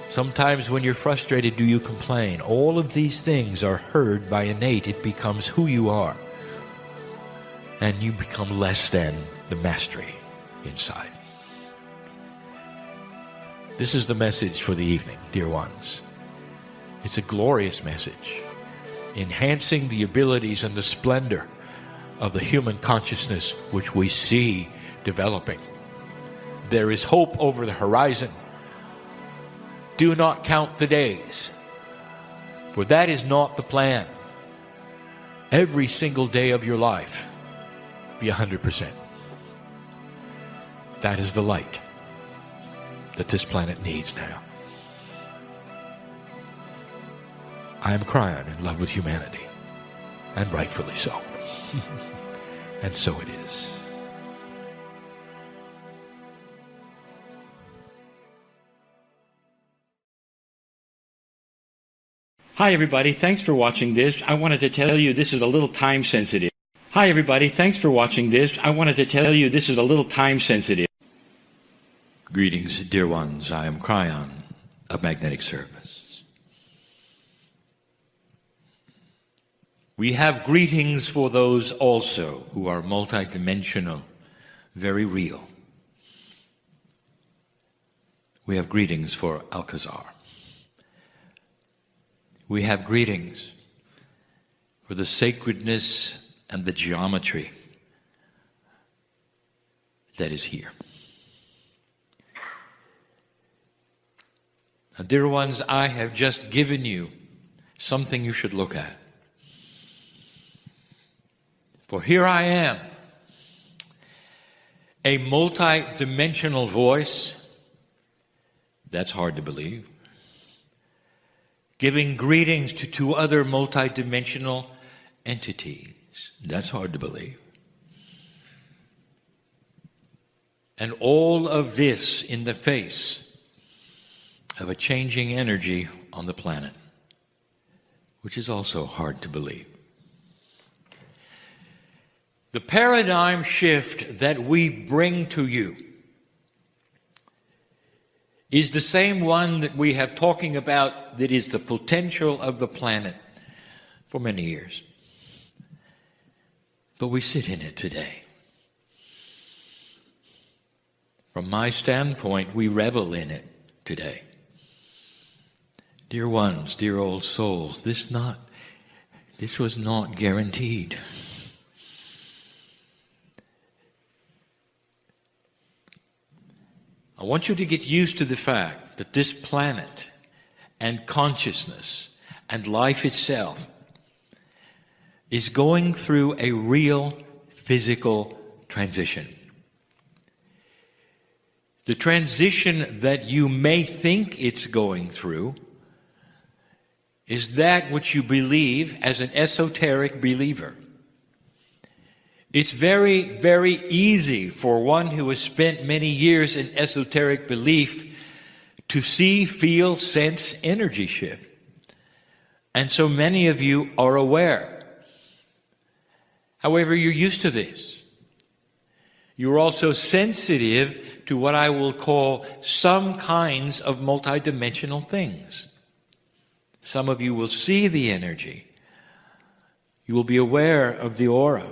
Sometimes when you're frustrated, do you complain? All of these things are heard by innate. It becomes who you are. And you become less than the mastery inside. This is the message for the evening, dear ones. It's a glorious message, enhancing the abilities and the splendor of the human consciousness which we see developing. There is hope over the horizon. Do not count the days, for that is not the plan. Every single day of your life, be 100%. That is the light that this planet needs now. I am Kryon, in love with humanity, and rightfully so. And so it is.
Hi everybody, thanks for watching this. I wanted to tell you this is a little time sensitive. Hi everybody, thanks for watching this. I wanted to tell you this is a little time sensitive.
Greetings, dear ones. I am Kryon of Magnetic Service. We have greetings for those also who are multidimensional, very real. We have greetings for Alcazar. We have greetings for the sacredness and the geometry that is here. Now, dear ones, I have just given you something you should look at. For here I am, a multi-dimensional voice. That's hard to believe. Giving greetings to two other multi-dimensional entities. That's hard to believe. And all of this in the face of a changing energy on the planet, which is also hard to believe. The paradigm shift that we bring to you is the same one that we have talking about, that is the potential of the planet for many years. But we sit in it today. From my standpoint, we revel in it today. Dear ones, dear old souls, this was not guaranteed. I want you to get used to the fact that this planet and consciousness and life itself is going through a real physical transition. The transition that you may think it's going through is that which you believe as an esoteric believer. It's very, very easy for one who has spent many years in esoteric belief to see, feel, sense energy shift. And so many of you are aware. However, you're used to this. You're also sensitive to what I will call some kinds of multidimensional things. Some of you will see the energy. You will be aware of the aura.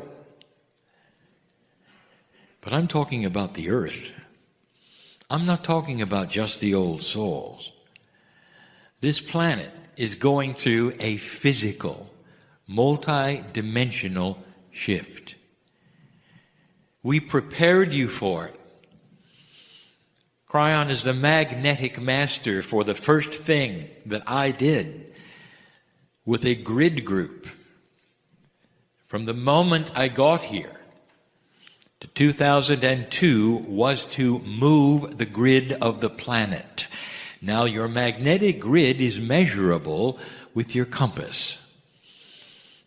But I'm talking about the earth. I'm not talking about just the old souls. This planet is going through a physical, multi-dimensional shift. We prepared you for it. Kryon is the magnetic master for the first thing that I did with a grid group from the moment I got here to 2002 was to move the grid of the planet. Now your magnetic grid is measurable with your compass.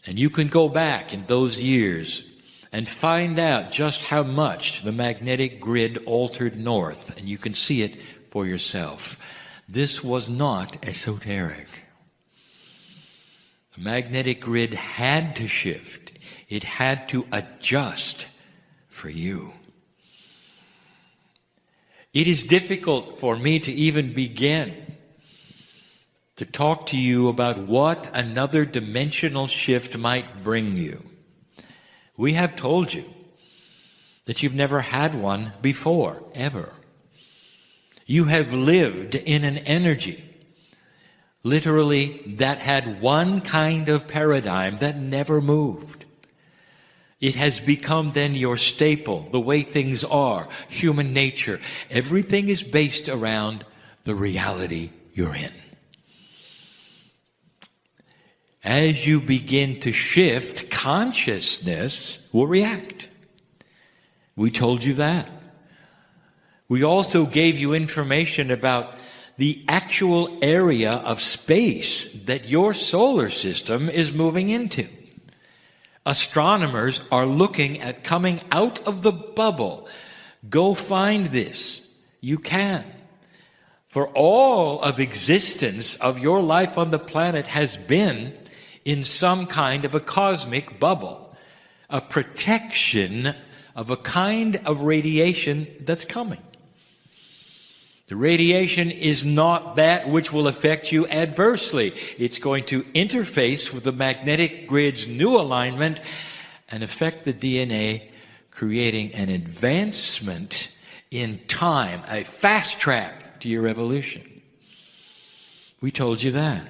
And you can go back in those years and find out just how much the magnetic grid altered north, and you can see it for yourself. This was not esoteric. The magnetic grid had to shift. It had to adjust for you. It is difficult for me to even begin to talk to you about what another dimensional shift might bring you. We have told you that you've never had one before, ever. You have lived in an energy, literally, that had one kind of paradigm that never moved. It has become then your staple, the way things are, human nature. Everything is based around the reality you're in. As you begin to shift, consciousness will react. We told you that. We also gave you information about the actual area of space that your solar system is moving into. Astronomers are looking at coming out of the bubble. Go find this. You can. For all of existence of your life on the planet has been in some kind of a cosmic bubble, a protection of a kind of radiation that's coming. The radiation is not that which will affect you adversely. It's going to interface with the magnetic grid's new alignment and affect the DNA, creating an advancement in time, a fast track to your evolution. We told you that.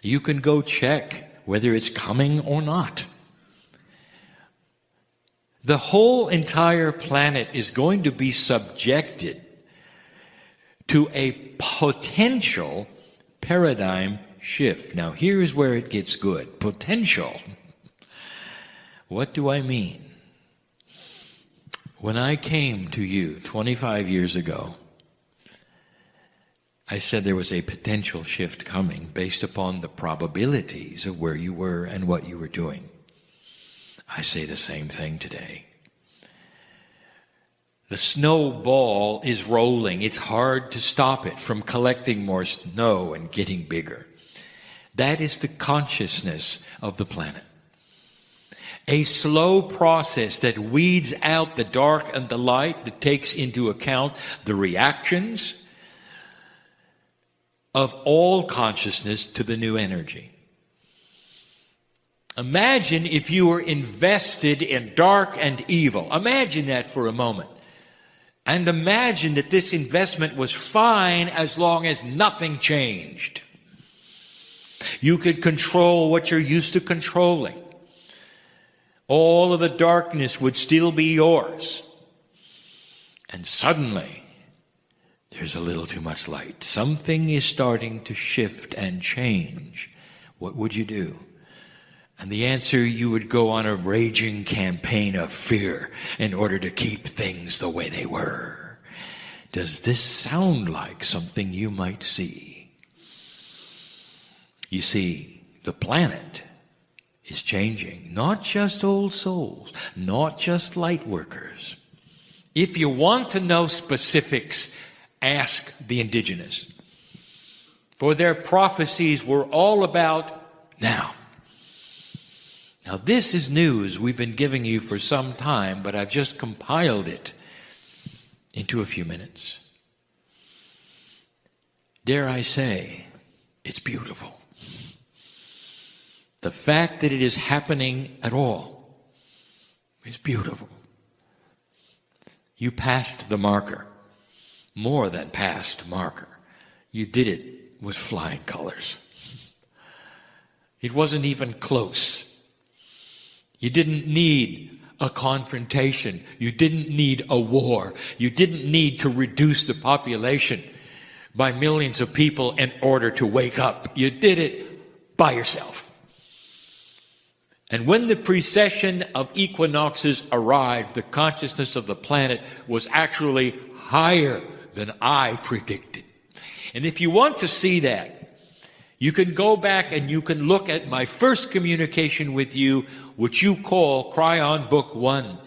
You can go check whether it's coming or not. The whole entire planet is going to be subjected to a potential paradigm shift. Now, here's where it gets good. Potential. What do I mean? When I came to you 25 years ago, I said there was a potential shift coming based upon the probabilities of where you were and what you were doing. I say the same thing today. The snowball is rolling. It's hard to stop it from collecting more snow and getting bigger. That is the consciousness of the planet. A slow process that weeds out the dark and the light, that takes into account the reactions of all consciousness to the new energy. Imagine if you were invested in dark and evil. Imagine that for a moment. And imagine that this investment was fine as long as nothing changed. You could control what you're used to controlling. All of the darkness would still be yours. And suddenly, there's a little too much light. Something is starting to shift and change. What would you do? And the answer, you would go on a raging campaign of fear in order to keep things the way they were. Does this sound like something you might see? You see, the planet is changing. Not just old souls, not just light workers. If you want to know specifics, ask the indigenous. For their prophecies were all about now. Now, this is news we've been giving you for some time, but I've just compiled it into a few minutes. Dare I say, it's beautiful. The fact that it is happening at all is beautiful. You passed the marker, more than passed marker. You did it with flying colors. It wasn't even close. You didn't need a confrontation. You didn't need a war. You didn't need to reduce the population by millions of people in order to wake up. You did it by yourself. And when the precession of equinoxes arrived, the consciousness of the planet was actually higher than I predicted. And if you want to see that, you can go back and you can look at my first communication with you, which you call Kryon Book 1,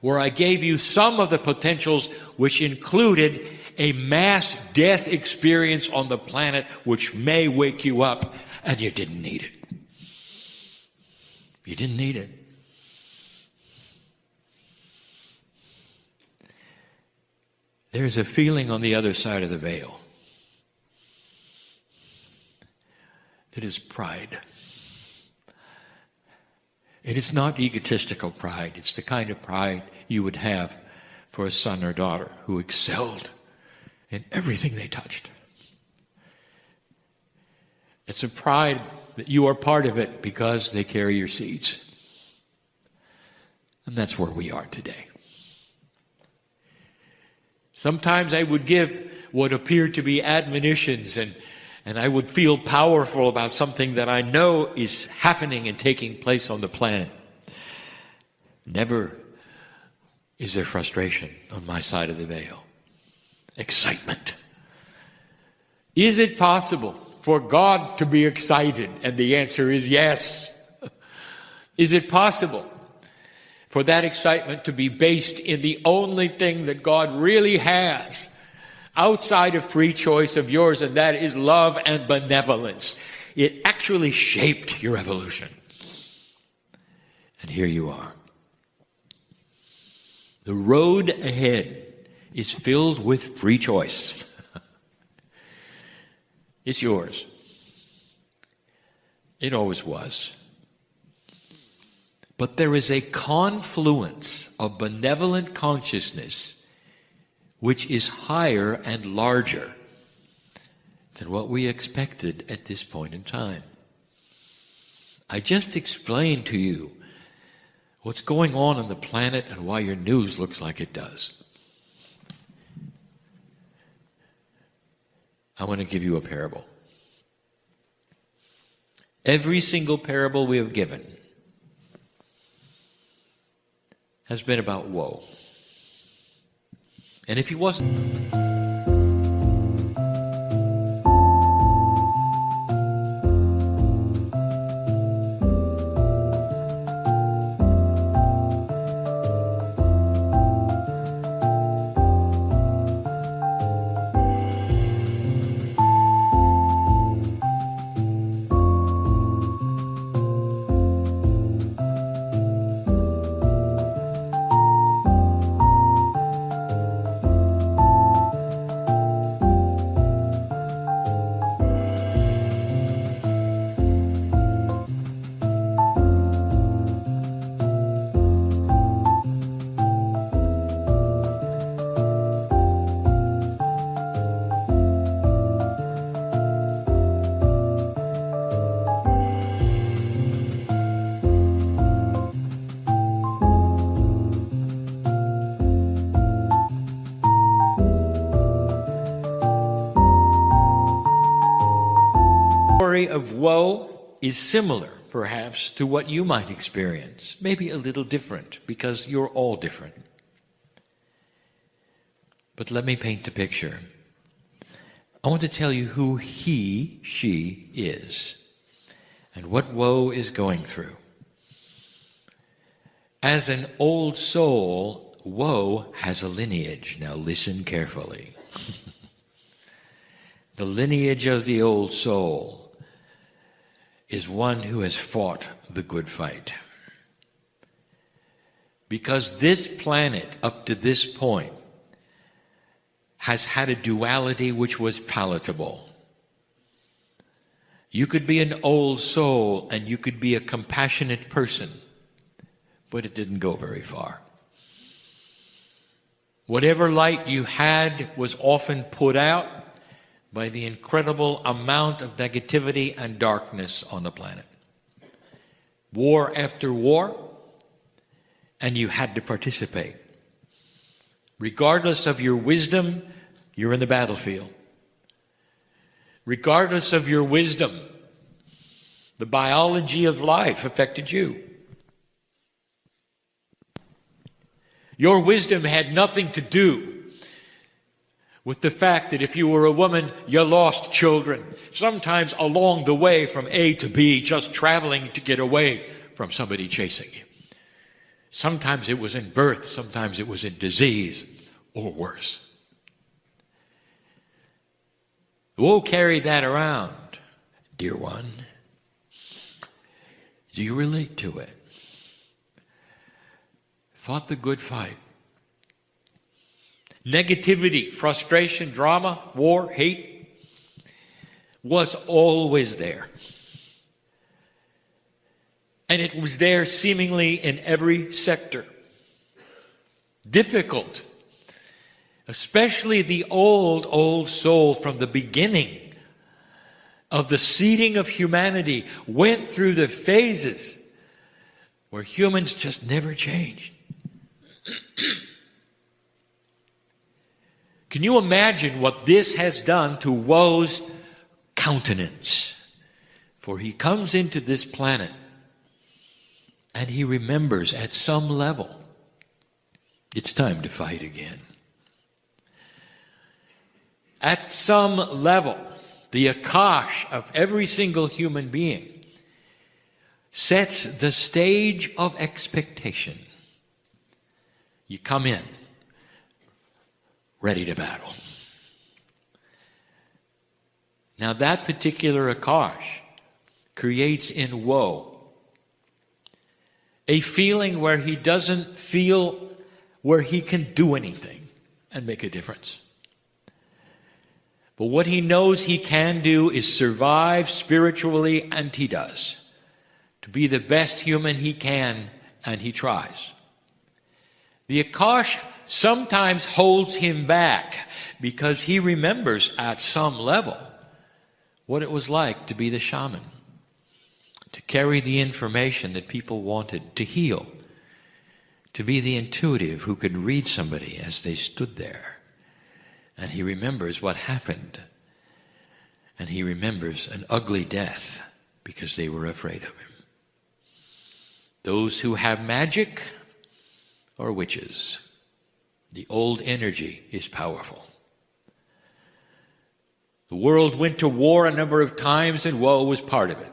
where I gave you some of the potentials which included a mass death experience on the planet which may wake you up, and you didn't need it. You didn't need it. There's a feeling on the other side of the veil that is pride. It is not egotistical pride. It's the kind of pride you would have for a son or daughter who excelled in everything they touched. It's a pride that you are part of it because they carry your seeds. And that's where we are today. Sometimes I would give what appeared to be admonitions, and I would feel powerful about something that I know is happening and taking place on the planet. Never is there frustration on my side of the veil. Excitement. Is it possible for God to be excited? And the answer is yes. Is it possible for that excitement to be based in the only thing that God really has outside of free choice of yours, and that is love and benevolence? It actually shaped your evolution. And here you are. The road ahead is filled with free choice. It's yours. It always was. But there is a confluence of benevolent consciousness which is higher and larger than what we expected at this point in time. I just explained to you what's going on the planet and why your news looks like it does. I want to give you a parable. Every single parable we have given has been about woe. And if he wasn't... of woe is similar, perhaps, to what you might experience. Maybe a little different, because you're all different. But let me paint the picture. I want to tell you who he, she is, and what woe is going through. As an old soul, woe has a lineage. Now listen carefully. The lineage of the old soul is one who has fought the good fight. Because this planet, up to this point, has had a duality which was palatable. You could be an old soul and you could be a compassionate person, but it didn't go very far. Whatever light you had was often put out by the incredible amount of negativity and darkness on the planet. War after war, and you had to participate. Regardless of your wisdom, you're in the battlefield. Regardless of your wisdom, the biology of life affected you. Your wisdom had nothing to do with the fact that if you were a woman, you lost children. Sometimes along the way from A to B, just traveling to get away from somebody chasing you. Sometimes it was in birth, sometimes it was in disease, or worse. Woe carried that around, dear one. Do you relate to it? Fought the good fight. Negativity, frustration, drama, war, hate was always there. And it was there seemingly in every sector. Difficult. Especially the old soul from the beginning of the seeding of humanity went through the phases where humans just never changed. Can you imagine what this has done to woe's countenance? For he comes into this planet and he remembers at some level it's time to fight again. At some level, the Akash of every single human being sets the stage of expectation. You come in, ready to battle. Now that particular Akash creates in woe a feeling where he doesn't feel where he can do anything and make a difference. But what he knows he can do is survive spiritually, and he does. To be the best human he can, and he tries. The Akash sometimes holds him back because he remembers at some level what it was like to be the shaman, to carry the information that people wanted, to heal, to be the intuitive who could read somebody as they stood there. And he remembers what happened. And he remembers an ugly death because they were afraid of him. Those who have magic are witches. The old energy is powerful. The world went to war a number of times and woe was part of it.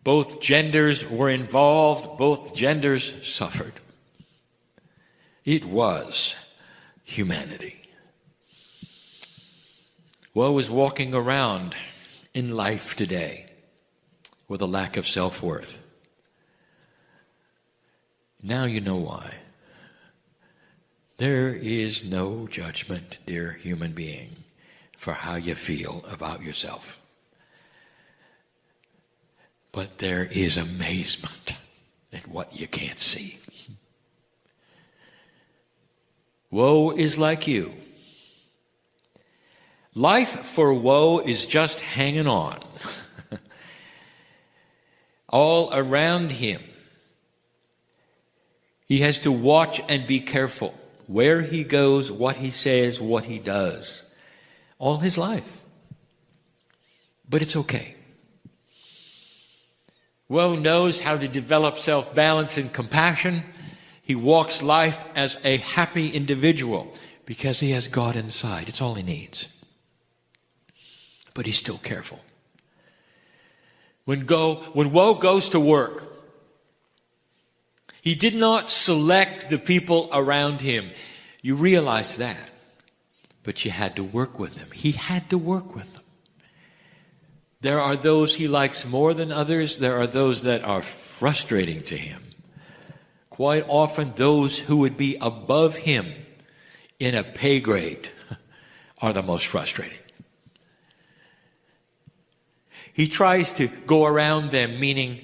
Both genders were involved. Both genders suffered. It was humanity. Woe is walking around in life today with a lack of self-worth. Now you know why. There is no judgment, dear human being, for how you feel about yourself. But there is amazement at what you can't see. Woe is like you. Life for woe is just hanging on. All around him. He has to watch and be careful where he goes, what he says, what he does. All his life. But it's okay. Woe knows how to develop self-balance and compassion. He walks life as a happy individual because he has God inside. It's all he needs. But he's still careful. When woe goes to work, he did not select the people around him. You realize that. But you had to work with them. He had to work with them. There are those he likes more than others. There are those that are frustrating to him. Quite often those who would be above him in a pay grade are the most frustrating. He tries to go around them, meaning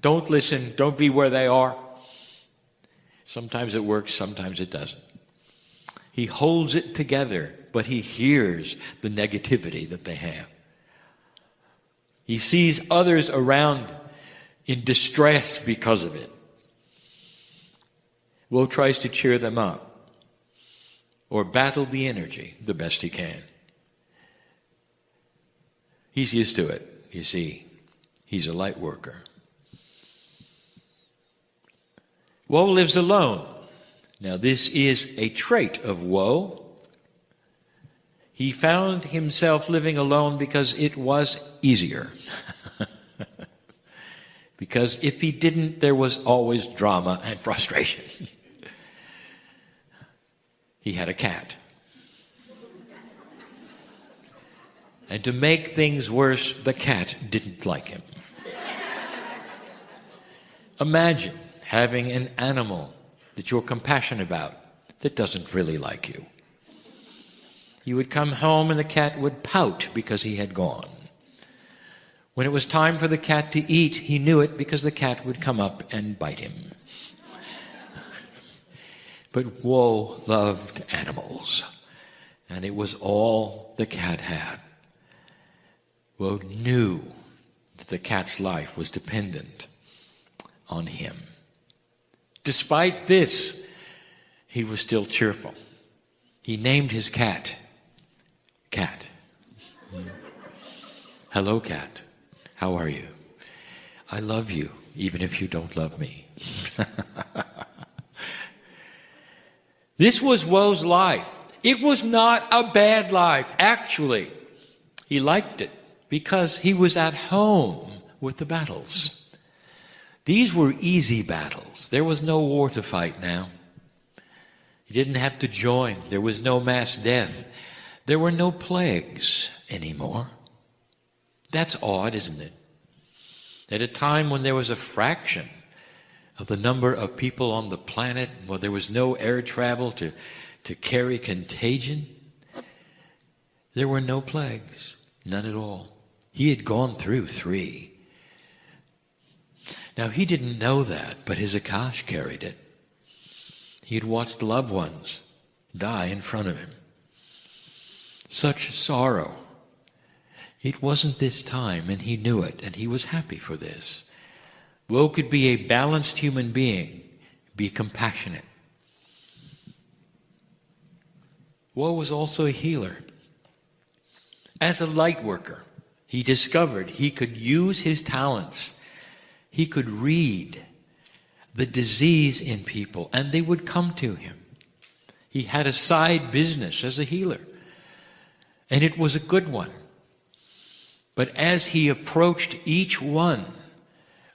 don't listen, don't be where they are. Sometimes it works, sometimes it doesn't. He holds it together, but he hears the negativity that they have. He sees others around in distress because of it. Woe tries to cheer them up or battle the energy the best he can. He's used to it, you see. He's a light worker. Woe lives alone. Now this is a trait of woe. He found himself living alone because it was easier. Because if he didn't, there was always drama and frustration. He had a cat. And to make things worse, the cat didn't like him. Imagine having an animal that you're compassionate about that doesn't really like you. You would come home and the cat would pout because he had gone. When it was time for the cat to eat, he knew it because the cat would come up and bite him. But woe loved animals, and it was all the cat had. Woe knew that the cat's life was dependent on him. Despite this, he was still cheerful. He named his cat, Cat. Hello, cat. How are you? I love you, even if you don't love me. This was woe's life. It was not a bad life. Actually, he liked it because he was at home with the battles. These were easy battles. There was no war to fight now. He didn't have to join. There was no mass death. There were no plagues anymore. That's odd, isn't it? At a time when there was a fraction of the number of people on the planet, where there was no air travel to carry contagion, there were no plagues, none at all. He had gone through 3. Now, he didn't know that, but his Akash carried it. He had watched loved ones die in front of him. Such sorrow. It wasn't this time, and he knew it, and he was happy for this. Woe could be a balanced human being, be compassionate. Woe was also a healer. As a light worker, he discovered he could use his talents. He could read the disease in people, and they would come to him. He had a side business as a healer, and it was a good one. But as he approached each one,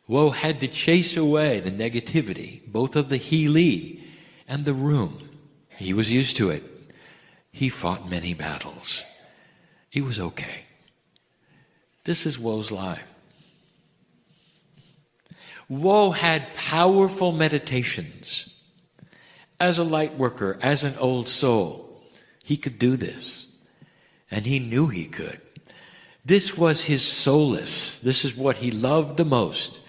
woe had to chase away the negativity, both of the healee and the room. He was used to it. He fought many battles. He was okay. This is woe's life. Woe had powerful meditations. As a light worker, as an old soul, he could do this. And he knew he could. This was his solace. This is what he loved the most.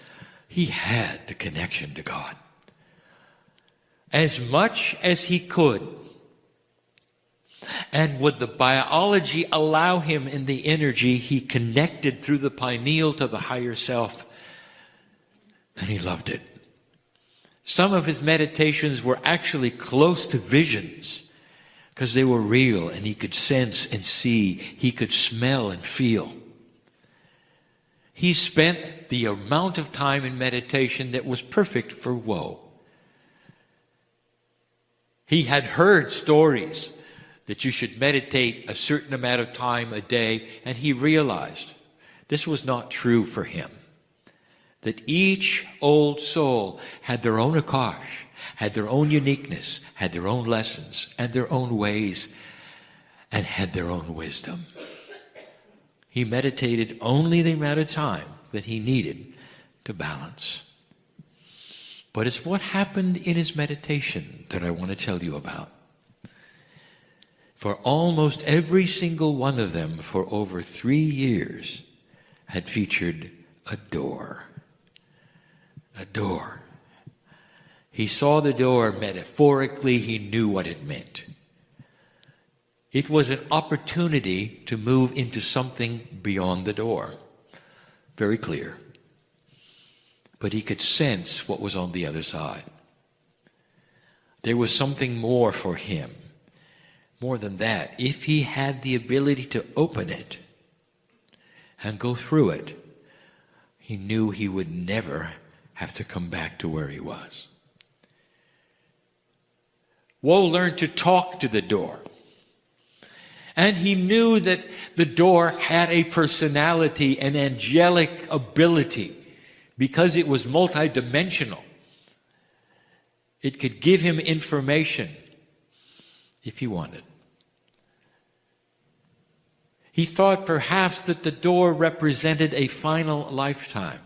He had the connection to God. As much as he could. And would the biology allow him in the energy, he connected through the pineal to the higher self. And he loved it. Some of his meditations were actually close to visions, because they were real and he could sense and see. He could smell and feel. He spent the amount of time in meditation that was perfect for woe. He had heard stories that you should meditate a certain amount of time a day, and he realized this was not true for him. That each old soul had their own Akash, had their own uniqueness, had their own lessons, and their own ways, and had their own wisdom. He meditated only the amount of time that he needed to balance. But it's what happened in his meditation that I want to tell you about. For almost every single one of them for over 3 years had featured a door. A door. He saw the door metaphorically. He knew what it meant. It was an opportunity to move into something beyond the door. Very clear. But he could sense what was on the other side. There was something more for him. More than that, if he had the ability to open it and go through it, he knew he would never have to come back to where he was. Woe learned to talk to the door. And he knew that the door had a personality, an angelic ability, because it was multidimensional. It could give him information if he wanted. He thought perhaps that the door represented a final lifetime,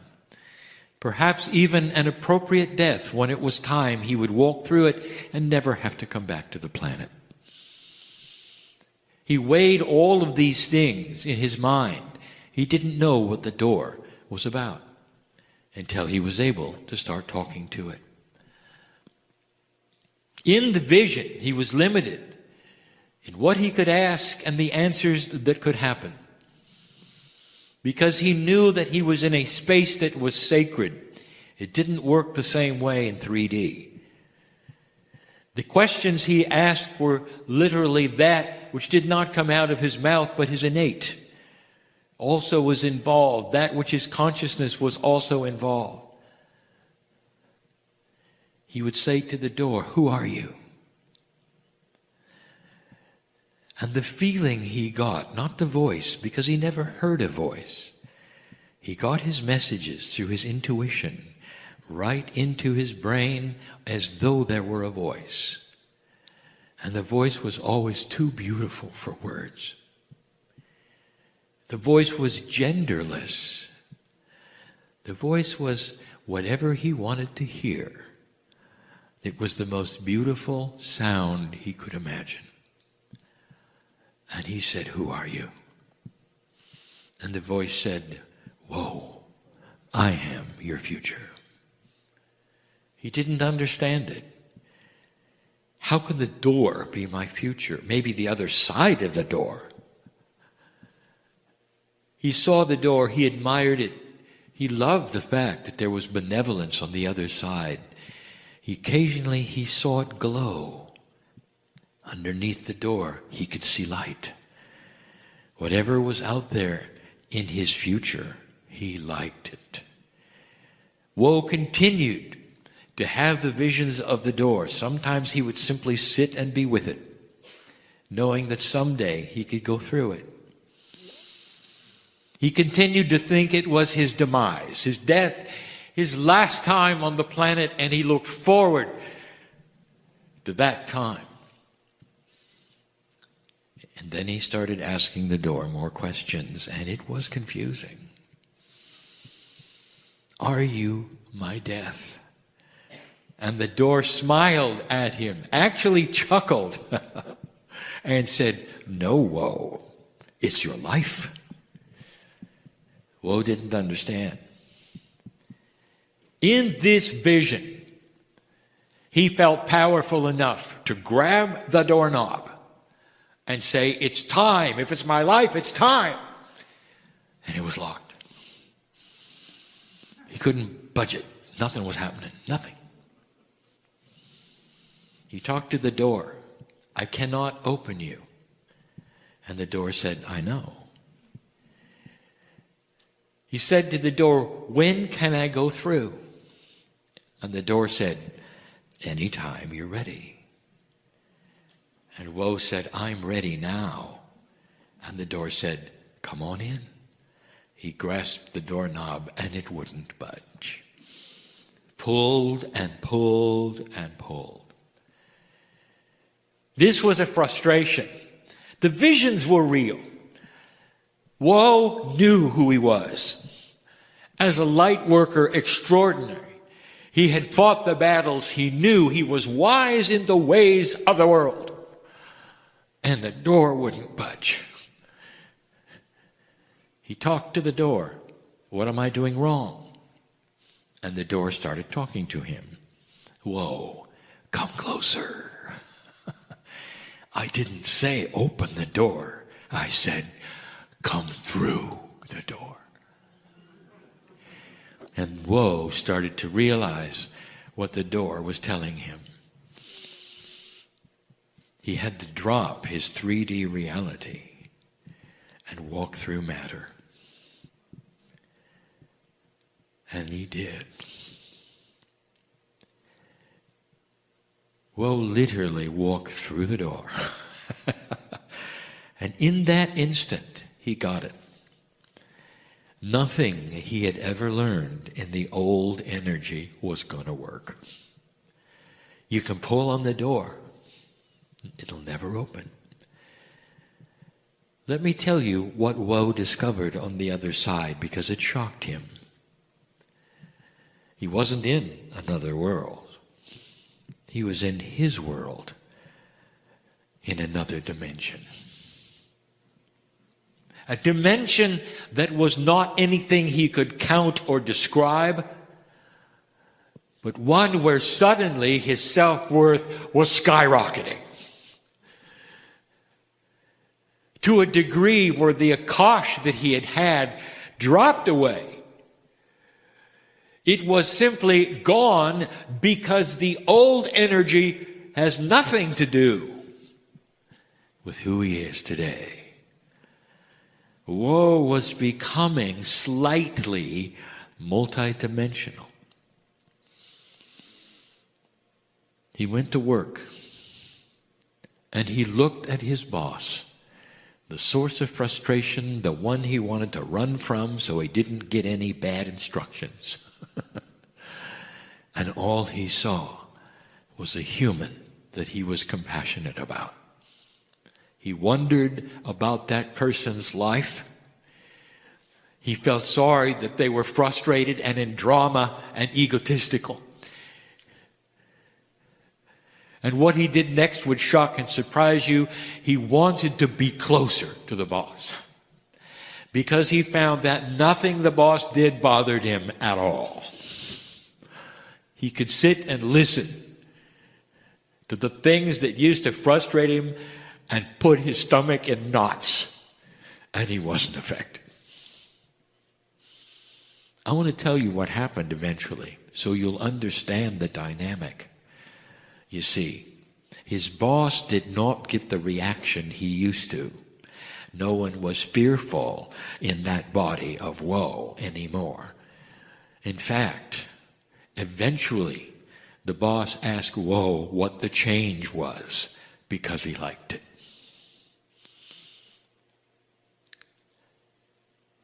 perhaps even an appropriate death. When it was time, he would walk through it and never have to come back to the planet. He weighed all of these things in his mind. He didn't know what the door was about until he was able to start talking to it. In the vision, he was limited in what he could ask and the answers that could happen, because he knew that he was in a space that was sacred. It didn't work the same way in 3D. The questions he asked were literally that which did not come out of his mouth, but his innate also was involved. That which his consciousness was also involved. He would say to the door, "Who are you?" And the feeling he got, not the voice, because he never heard a voice. He got his messages through his intuition, right into his brain, as though there were a voice. And the voice was always too beautiful for words. The voice was genderless. The voice was whatever he wanted to hear. It was the most beautiful sound he could imagine. And he said, "Who are you?" And the voice said, "Whoa, I am your future." He didn't understand it. How could the door be my future? Maybe the other side of the door. He saw the door, he admired it. He loved the fact that there was benevolence on the other side. Occasionally he saw it glow. Underneath the door, he could see light. Whatever was out there in his future, he liked it. Woe continued to have the visions of the door. Sometimes he would simply sit and be with it, knowing that someday he could go through it. He continued to think it was his demise, his death, his last time on the planet, and he looked forward to that time. And then he started asking the door more questions, and it was confusing. "Are you my death?" And the door smiled at him, actually chuckled, and said, "No, Woe, it's your life." Woe didn't understand. In this vision, he felt powerful enough to grab the doorknob and say, "It's time. If it's my life, it's time." And it was locked. He couldn't budge it. Nothing was happening. Nothing. He talked to the door. "I cannot open you." And the door said, "I know." He said to the door, "When can I go through?" And the door said, "Anytime you're ready." And Woe said, "I'm ready now." And the door said, "Come on in." He grasped the doorknob and it wouldn't budge. Pulled and pulled and pulled. This was a frustration. The visions were real. Woe knew who he was. As a light worker extraordinary, he had fought the battles. He knew he was wise in the ways of the world. And the door wouldn't budge. He talked to the door. "What am I doing wrong?" And the door started talking to him. "Whoa, come closer." "I didn't say open the door. I said come through the door." And Woe started to realize what the door was telling him. He had to drop his 3D reality and walk through matter. And he did. Woe literally walked through the door. And in that instant, he got it. Nothing he had ever learned in the old energy was going to work. You can pull on the door. It'll never open. Let me tell you what Woe discovered on the other side, because it shocked him. He wasn't in another world. He was in his world, in another dimension. A dimension that was not anything he could count or describe, but one where suddenly his self-worth was skyrocketing. To a degree where the Akash that he had dropped away. It was simply gone because the old energy has nothing to do with who he is today. Woe was becoming slightly multidimensional. He went to work and he looked at his boss, the source of frustration, the one he wanted to run from so he didn't get any bad instructions. And all he saw was a human that he was compassionate about. He wondered about that person's life. He felt sorry that they were frustrated and in drama and egotistical. And what he did next would shock and surprise you. He wanted to be closer to the boss, because he found that nothing the boss did bothered him at all. He could sit and listen to the things that used to frustrate him and put his stomach in knots, and he wasn't affected. I want to tell you what happened eventually, so you'll understand the dynamic. You see, his boss did not get the reaction he used to. No one was fearful in that body of woe anymore. In fact, eventually, the boss asked Woe what the change was, because he liked it.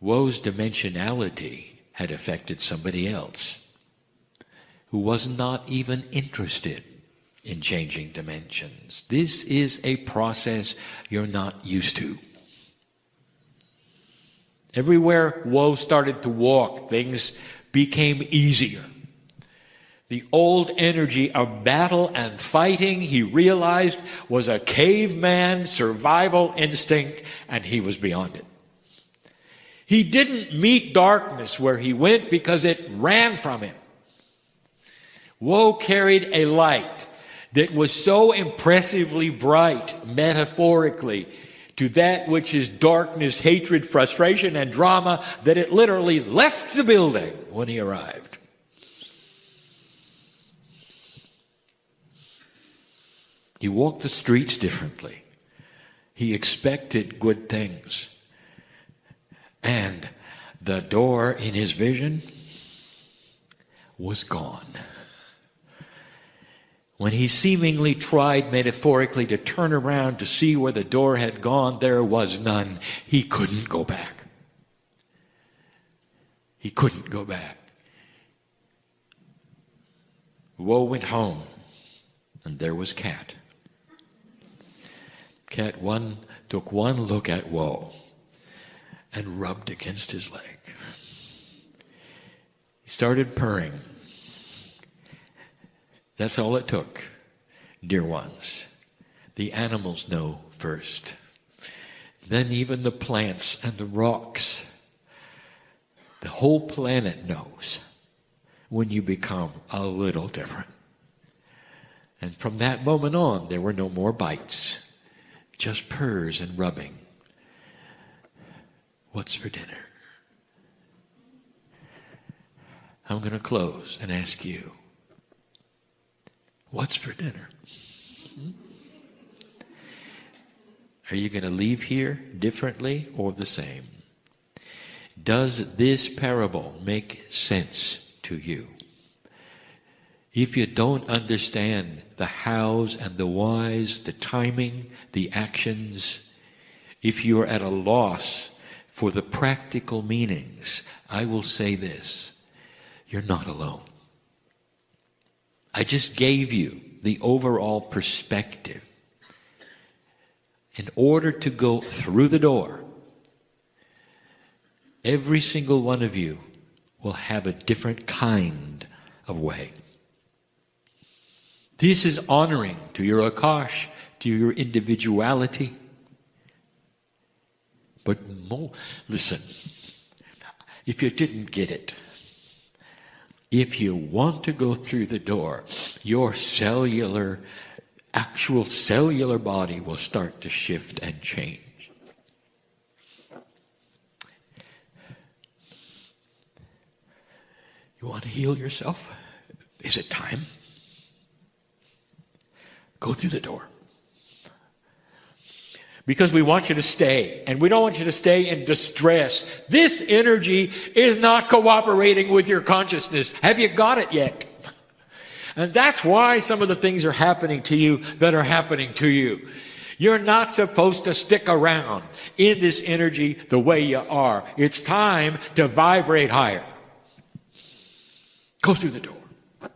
Woe's dimensionality had affected somebody else who was not even interested in changing dimensions. This is a process you're not used to. Everywhere Woe started to walk, things became easier. The old energy of battle and fighting, he realized, was a caveman survival instinct, and he was beyond it. He didn't meet darkness where he went because it ran from him. Woe carried a light that was so impressively bright, metaphorically, to that which is darkness, hatred, frustration, and drama, that it literally left the building when he arrived. He walked the streets differently. He expected good things. And the door in his vision was gone. When he seemingly tried metaphorically to turn around to see where the door had gone, there was none. He couldn't go back. He couldn't go back. Woe went home, and there was Cat. Cat took one look at Woe and rubbed against his leg. He started purring. That's all it took, dear ones. The animals know first. Then even the plants and the rocks. The whole planet knows when you become a little different. And from that moment on, there were no more bites, just purrs and rubbing. What's for dinner? I'm going to close and ask you, what's for dinner? Are you going to leave here differently or the same? Does this parable make sense to you? If you don't understand the hows and the whys, the timing, the actions, if you're at a loss for the practical meanings, I will say this: you're not alone. I just gave you the overall perspective. In order to go through the door, every single one of you will have a different kind of way. This is honoring to your Akash, to your individuality. But listen, if you didn't get it, if you want to go through the door, your actual cellular body will start to shift and change. You want to heal yourself? Is it time? Go through the door. Because we want you to stay, and we don't want you to stay in distress. This energy is not cooperating with your consciousness. Have you got it yet? And that's why some of the things are happening to you that are happening to you. You're not supposed to stick around in this energy the way you are. It's time to vibrate higher. Go through the door.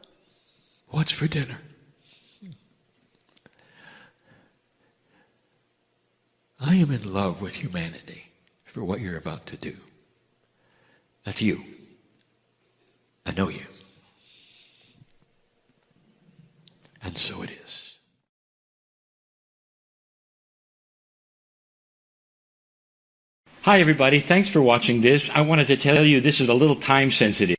What's for dinner? I am in love with humanity for what you're about to do. That's you. I know you. And so it is.
Hi everybody, thanks for watching this. I wanted to tell you this is a little time sensitive.